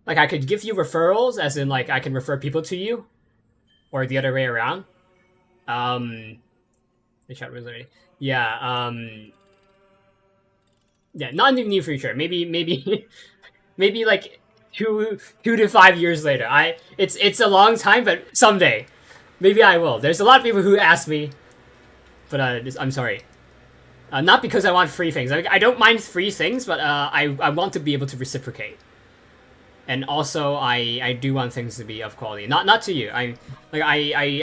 Like, I could give you referrals, as in, like, I can refer people to you. Or the other way around. The chat was already... Yeah, yeah, not in the near future. Maybe, maybe like 2 to 5 years later. It's a long time, but someday. Maybe I will. There's a lot of people who ask me. But, I'm sorry. Not because I want free things. I don't mind free things, but I want to be able to reciprocate. And also, I do want things to be of quality. Not to you. I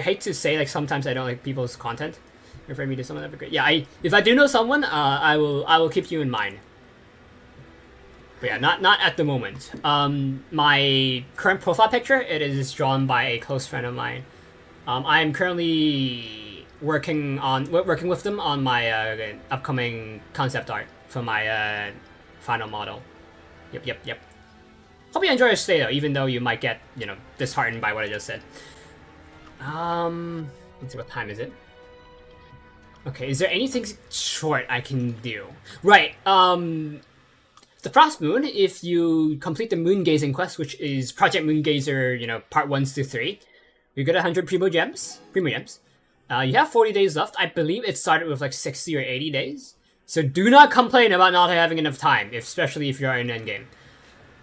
hate to say like sometimes I don't like people's content. Refer me to someone that'd be great. Yeah, if I do know someone, I will keep you in mind. But yeah, not at the moment. My current profile picture, it is drawn by a close friend of mine. I'm currently working with them on my upcoming concept art for my final model. Yep. Hope you enjoy your stay though, even though you might get, you know, disheartened by what I just said. Let's see, what time is it? Okay, is there anything short I can do? Right, the Frost Moon, if you complete the Moon Gazing quest, which is Project Moongazer, you know, part 1 to 3, you get 100 Primo Gems. You have 40 days left. I believe it started with like 60 or 80 days. So do not complain about not having enough time, especially if you're in endgame.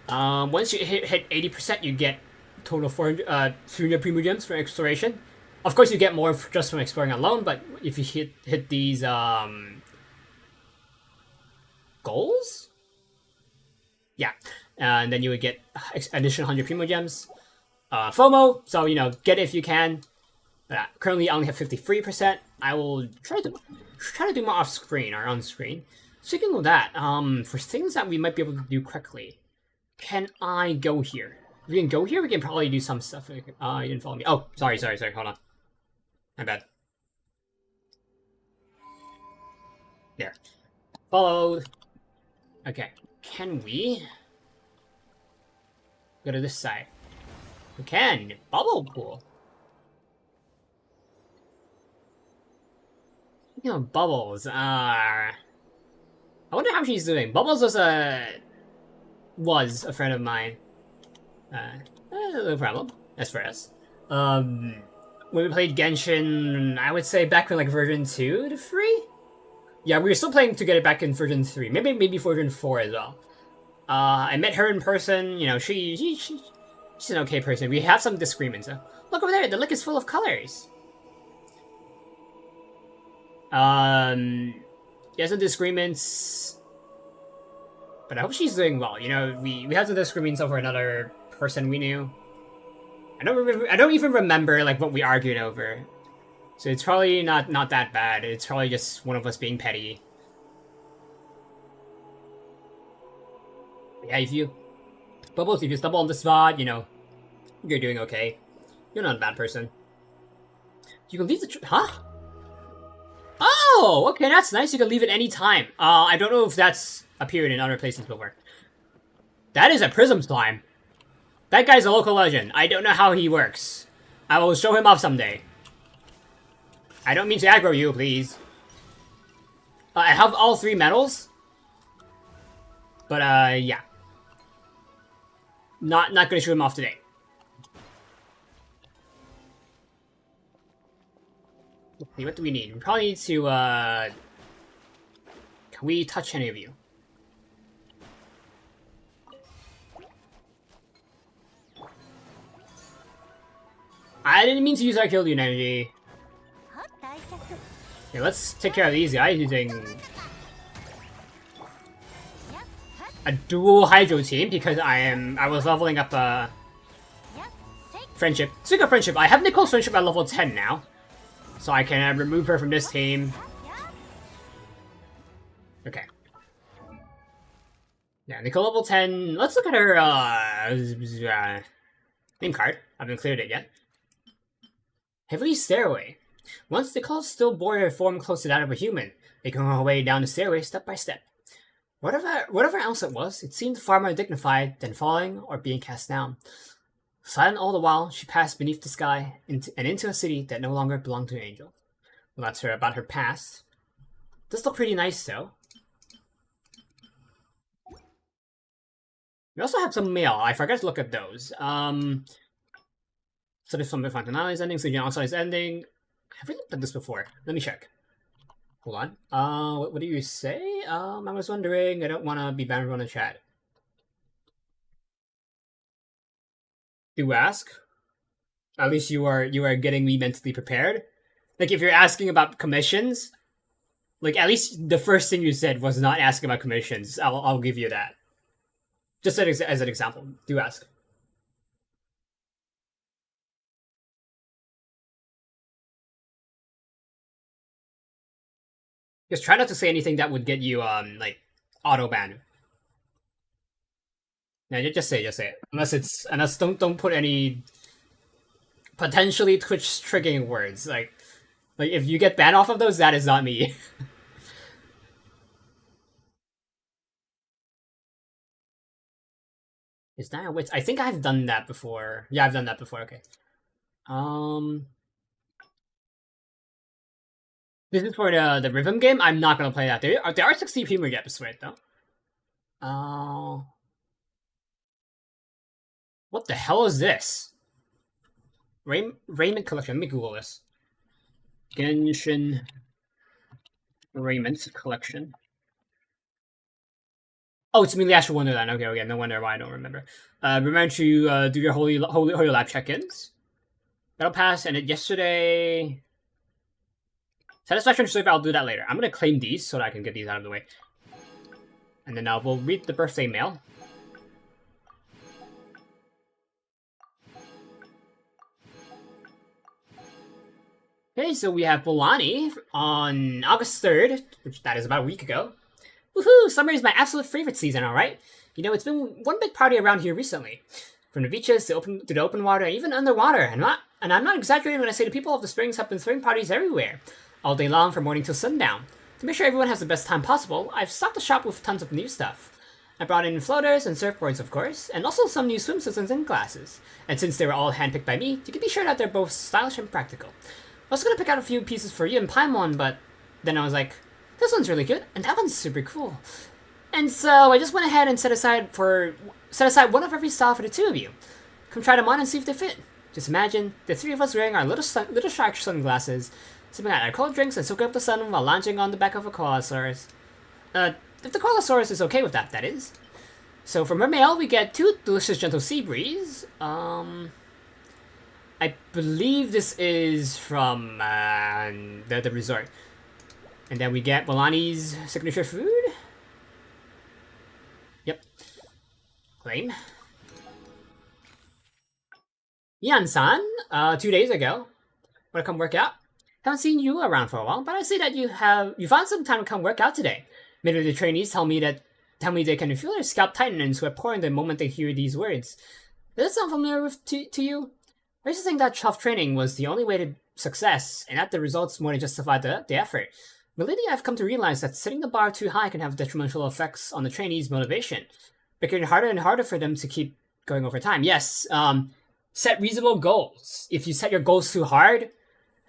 Once you hit 80%, you get total 300 Primo Gems for exploration. Of course, you get more just from exploring alone, but if you hit these goals, yeah, and then you would get additional 100 Primo Gems. FOMO, so you know, get it if you can. But currently, I only have 53%. I will try to do more off screen or on screen. Speaking of that, for things that we might be able to do quickly, can I go here? If we can go here, we can probably do some stuff. You didn't follow me. Oh, sorry. Hold on. My bad. There. Followed. Okay. Can we go to this side? We can. Bubble pool. You know, Bubbles. I wonder how she's doing. Bubbles was a friend of mine. No problem. As for us. When we played Genshin, I would say back in like version 2 to 3? Yeah, we were still playing to get it back in version 3. Maybe version 4 as well. I met her in person. You know, she's an okay person. We have some disagreements. Look over there, the lake is full of colors. Yeah, some disagreements. But I hope she's doing well. You know, we had some disagreements over another person we knew. I don't even remember like what we argued over. So it's probably not that bad. It's probably just one of us being petty. Yeah, Bubbles, if you stumble on the spot, you know, you're doing okay. You're not a bad person. You can leave the huh? Oh, okay, that's nice. You can leave it any time. I don't know if that's appeared in other places before. That is a prism slime. That guy's a local legend. I don't know how he works. I will show him off someday. I don't mean to aggro you, please. I have all 3 medals. But, yeah. Not gonna show him off today. Let's see, what do we need? We probably need to, Can we touch any of you? I didn't mean to use our kill you energy. Yeah, let's take care of these guys using a dual Hydro team because I was leveling up friendship. Speaking of friendship, I have Nicole's friendship at level 10 now, so I can remove her from this team. Okay. Yeah, Nicole level 10. Let's look at her name card. I haven't cleared it yet. Heavily stairway. Once Nicole's stillborn her form close to that of a human, making her way down the stairway step by step. Whatever else it was, it seemed far more dignified than falling or being cast down. Silent all the while, she passed beneath the sky and into a city that no longer belonged to an angel. Well, that's her about her past. Does look pretty nice though. We also have some mail. I forgot to look at those. So there's some finale ending, so genocide ending. Have we looked at this before? Let me check. Hold on. What do you say? I was wondering. I don't want to be banned from the chat. Do ask. At least you are getting me mentally prepared. Like if you're asking about commissions, like at least the first thing you said was not asking about commissions. I'll give you that. Just as an example. Do ask. Just try not to say anything that would get you like auto banned. Yeah, just say it. Unless don't put any potentially Twitch triggering words. Like if you get banned off of those, that is not me. Is that a witch? I think I've done that before. Yeah, I've done that before. Okay. This is for the rhythm game. I'm not gonna play that. There are 60 people yet to sweat though. What the hell is this? Raiment collection. Let me Google this. Genshin raiment collection. Oh, it's MiHoYo Wonderland. Okay. No wonder why I don't remember. Remember to do your holy lab check-ins. That'll pass. And yesterday. Satisfaction sleep, I'll do that later. I'm gonna claim these so that I can get these out of the way. And then we'll read the birthday mail. Okay, so we have Bolani on August 3rd, which that is about a week ago. Woohoo! Summer is my absolute favorite season, alright? You know, it's been one big party around here recently. From the beaches to the open water, even underwater. And I'm not exaggerating when I say the people of the springs have been throwing parties everywhere. All day long from morning till sundown. To make sure everyone has the best time possible, I've stocked the shop with tons of new stuff. I brought in floaters and surfboards, of course, and also some new swimsuits and sunglasses. And since they were all handpicked by me, you can be sure that they're both stylish and practical. I was gonna pick out a few pieces for you and Paimon, but then I was like, this one's really good, and that one's super cool. And so I just went ahead and set aside one of every style for the two of you. Come try them on and see if they fit. Just imagine the three of us wearing our little shark sunglasses, sipping at our cold drinks and soaking up the sun while lounging on the back of a koalasaurus. If the koalasaurus is okay with that, that is. So for Mermail, we get 2 delicious gentle sea breeze. I believe this is from the resort. And then we get Milani's signature food. Yep. Claim. Yan-san, 2 days ago. Wanna come work out? Haven't seen you around for a while, but I see that you found some time to come work out today. Many of the trainees tell me they can feel their scalp tighten and sweat pouring the moment they hear these words. Does that sound familiar to you? I used to think that tough training was the only way to success, and that the results more than justified the effort. But lately I've come to realize that setting the bar too high can have detrimental effects on the trainees' motivation, making it harder and harder for them to keep going over time. Yes, set reasonable goals. If you set your goals too hard,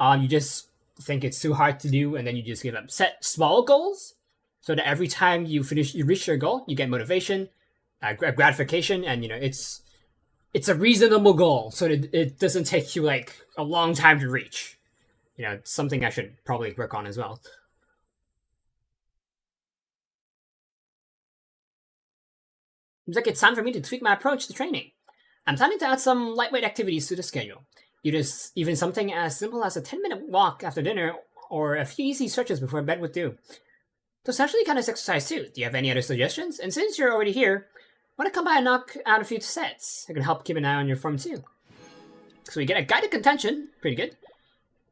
you just think it's too hard to do, and then you just give up. Set small goals, so that every time you reach your goal, you get motivation, gratification, and it's a reasonable goal, so that it doesn't take you like a long time to reach. It's something I should probably work on as well. Seems like it's time for me to tweak my approach to training. I'm planning to add some lightweight activities to the schedule. Even something as simple as a 10-minute walk after dinner, or a few easy stretches before bed would do. Those actually kind of exercise too. Do you have any other suggestions? And since you're already here, want to come by and knock out a few sets? I can help keep an eye on your form too. So we get a guided contention, pretty good.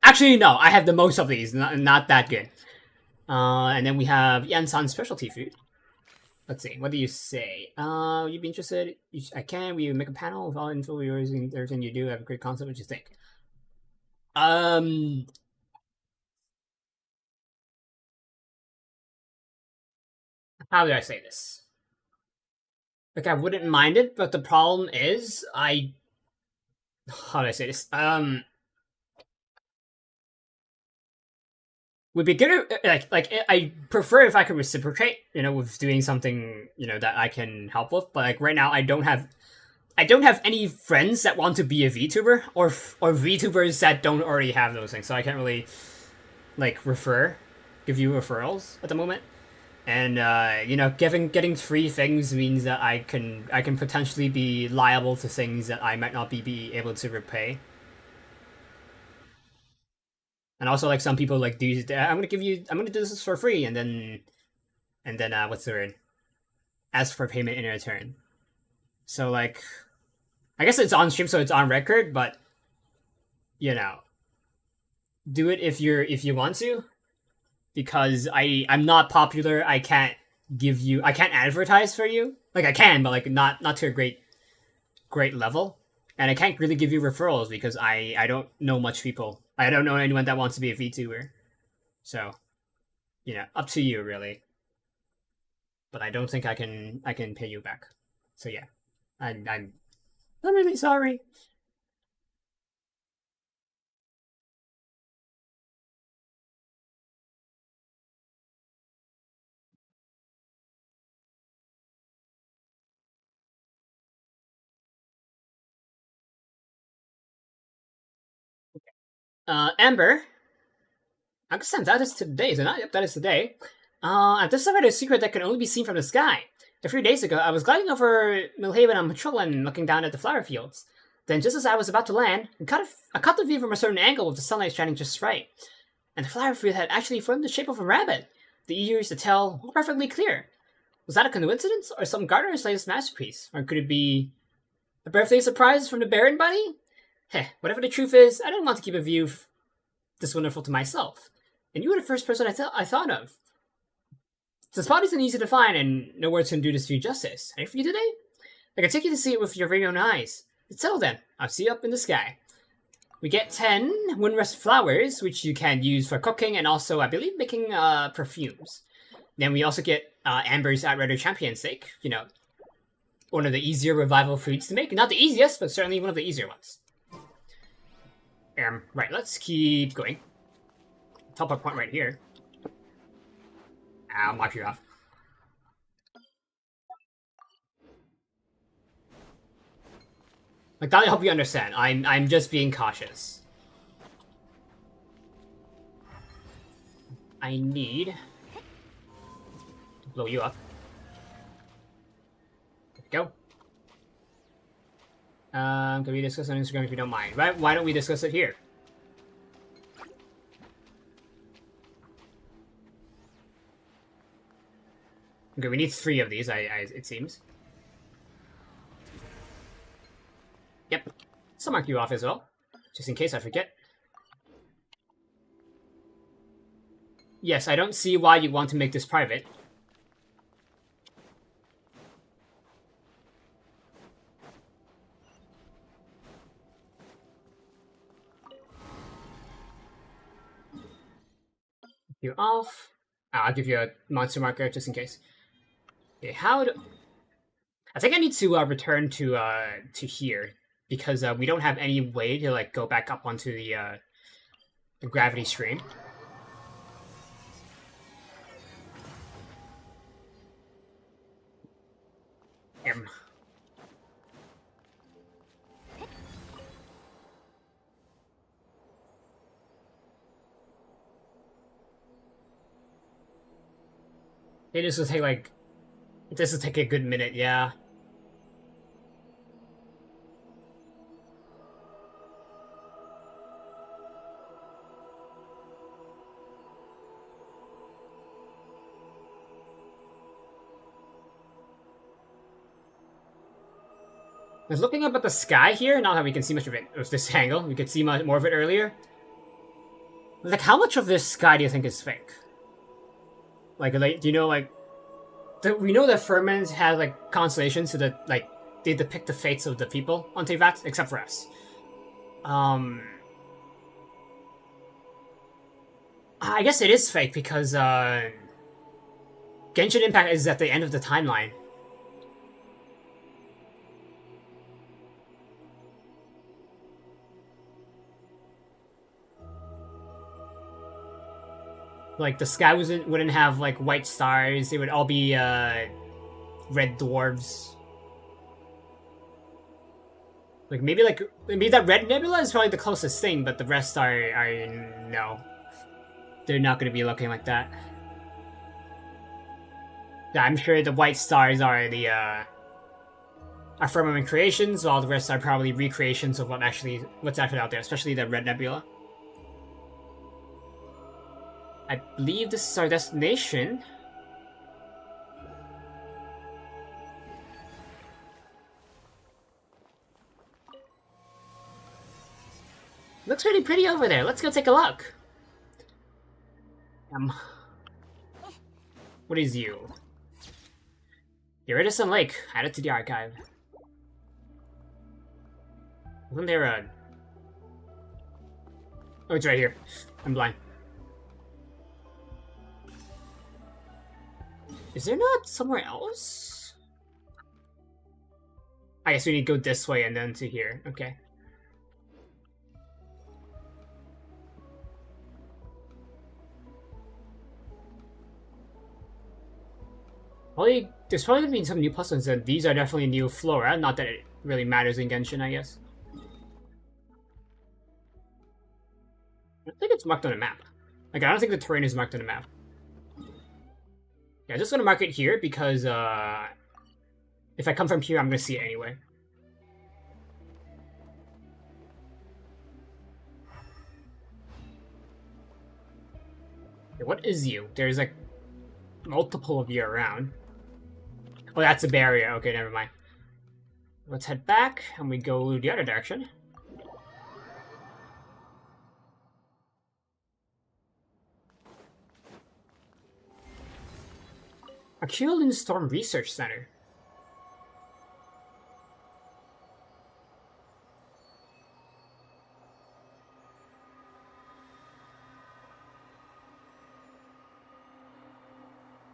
Actually, no, I have the most of these, not that good. And then we have Yan-san's specialty food. Let's see, what do you say? You'd be interested? I can. We make a panel with all info yours and everything you do. Have a great concept. What you think? How do I say this? Like, I wouldn't mind it, but the problem is, how do I say this? Would be good, like I prefer if I could reciprocate, with doing something, that I can help with. But like right now, I don't have any friends that want to be a VTuber or VTubers that don't already have those things. So I can't really give you referrals at the moment. And getting free things means that I can potentially be liable to things that I might not be able to repay. And also, like, some people I'm gonna do this for free, and then what's the word? Ask for payment in return. So like, I guess it's on stream, so it's on record, but do it if you want to, because I'm not popular. I can't advertise for you. Like I can, but like not to a great level. And I can't really give you referrals because I don't know much people. I don't know anyone that wants to be a VTuber. So, up to you really. But I don't think I can pay you back. So yeah, I'm really sorry. Amber. I guess that is today, is it not? Yep, that is today. I've discovered a secret that can only be seen from the sky. A few days ago, I was gliding over Millhaven on patrol and looking down at the flower fields. Then, just as I was about to land, I caught the view from a certain angle with the sunlight shining just right. And the flower field had actually formed the shape of a rabbit. The ears, the tail, all perfectly clear. Was that a coincidence, or some gardener's latest masterpiece? Or could it be a birthday surprise from the Baron Bunny? Heh, whatever the truth is, I didn't want to keep a view this wonderful to myself. And you were the first person I thought of. The spot isn't easy to find, and no words can do this to you justice. Ready for you today? I can take you to see it with your very own eyes. It's settled then. I'll see you up in the sky. We get 10 wondrous flowers, which you can use for cooking and also, I believe, making perfumes. Then we also get Amber's Outrider Champion steak. One of the easier revival foods to make. Not the easiest, but certainly one of the easier ones. Right, let's keep going. Teleport point right here. I'll mark you off. Like, that'll help you understand. I'm just being cautious. I need to blow you up. There we go. Can we discuss on Instagram if you don't mind? Right? Why don't we discuss it here? Okay, we need 3 of these, it seems. Yep. So mark you off as well, just in case I forget. Yes, I don't see why you want to make this private. You off. I'll give you a monster marker just in case. Okay, how do... I think I need to return to here because we don't have any way to like go back up onto the gravity stream. Hey, this will take like... This will take a good minute, yeah. I was looking up at the sky here, not that we can see much of it with this angle. We could see more of it earlier. Like, how much of this sky do you think is fake? Like do you know, like... we know that firmament has, like, constellations so that, like, they depict the fates of the people on Teyvat, except for us. I guess it is fake because, Genshin Impact is at the end of the timeline. Like, the sky wouldn't have, like, white stars. It would all be, red dwarves. Like, maybe that red nebula is probably the closest thing, but the rest are no. They're not going to be looking like that. Yeah, I'm sure the white stars are the, are firmament creations, while the rest are probably recreations of what's actually out there, especially the red nebula. I believe this is our destination. Looks really pretty over there. Let's go take a look. What is you? Iridescent Lake. Add it to the archive. Wasn't there a... Oh, it's right here. I'm blind. Is there not somewhere else? I guess we need to go this way and then to here. Okay. There's probably been some new puzzles, and these are definitely new flora. Not that it really matters in Genshin, I guess. I think it's marked on a map. Like, I don't think the terrain is marked on a map. Yeah, I'm just gonna mark it here because if I come from here, I'm gonna see it anyway. Okay, what is you? There's like multiple of you around. Oh, that's a barrier. Okay, never mind. Let's head back and we go the other direction. Aquilin Storm Research Center.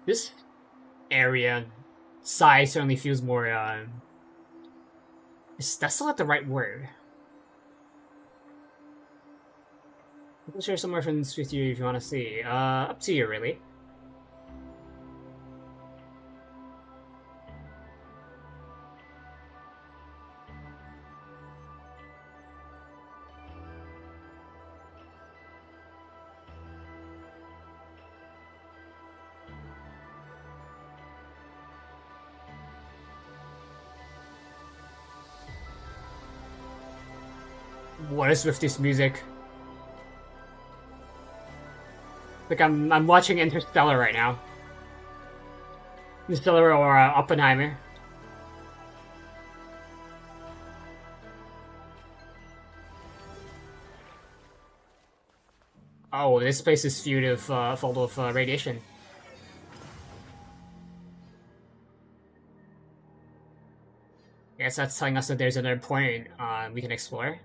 This area size certainly feels more, is desolate the right word? I'll share some reference with you if you want to see. Up to you, really. What is with this music? Like I'm watching Interstellar right now. Interstellar or Oppenheimer. Oh, this place is full of radiation. Guess that's telling us that there's another point we can explore.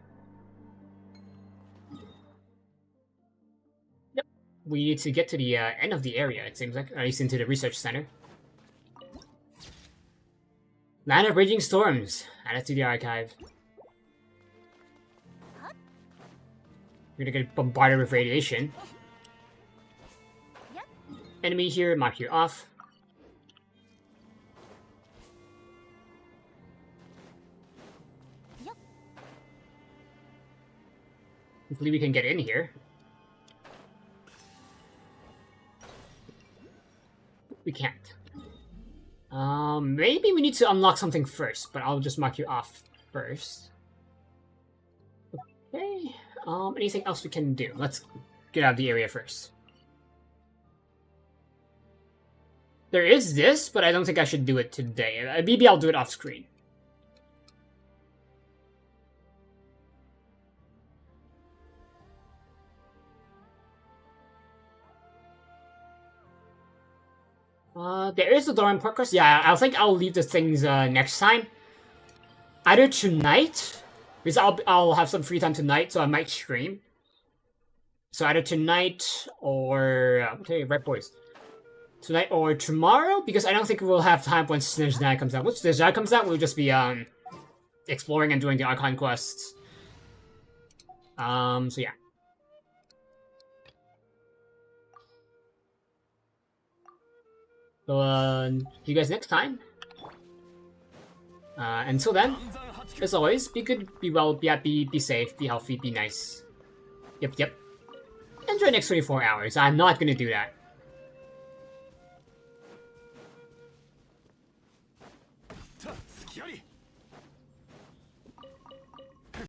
Yep. We need to get to the end of the area, it seems like. Or at least into the research center. Land of Raging Storms. Add it to the archive. You're gonna get bombarded with radiation. Enemy here, mark you off. Hopefully we can get in here. We can't. Maybe we need to unlock something first, but I'll just mark you off first. Okay. Anything else we can do? Let's get out of the area first. There is this, but I don't think I should do it today. Maybe I'll do it off screen. There is a door in Porkers. Yeah, I think I'll leave the things next time. Either tonight, because I'll have some free time tonight, so I might stream. So either tonight or okay, right boys. Tonight or tomorrow, because I don't think we'll have time when Snezhnag comes out. Once Snezhnag comes out, we'll just be exploring and doing the Archon quests. So yeah. So see you guys next time. Until then, as always, be good, be well, be happy, be safe, be healthy, be nice. Yep. Enjoy the next 24 hours. I'm not gonna do that.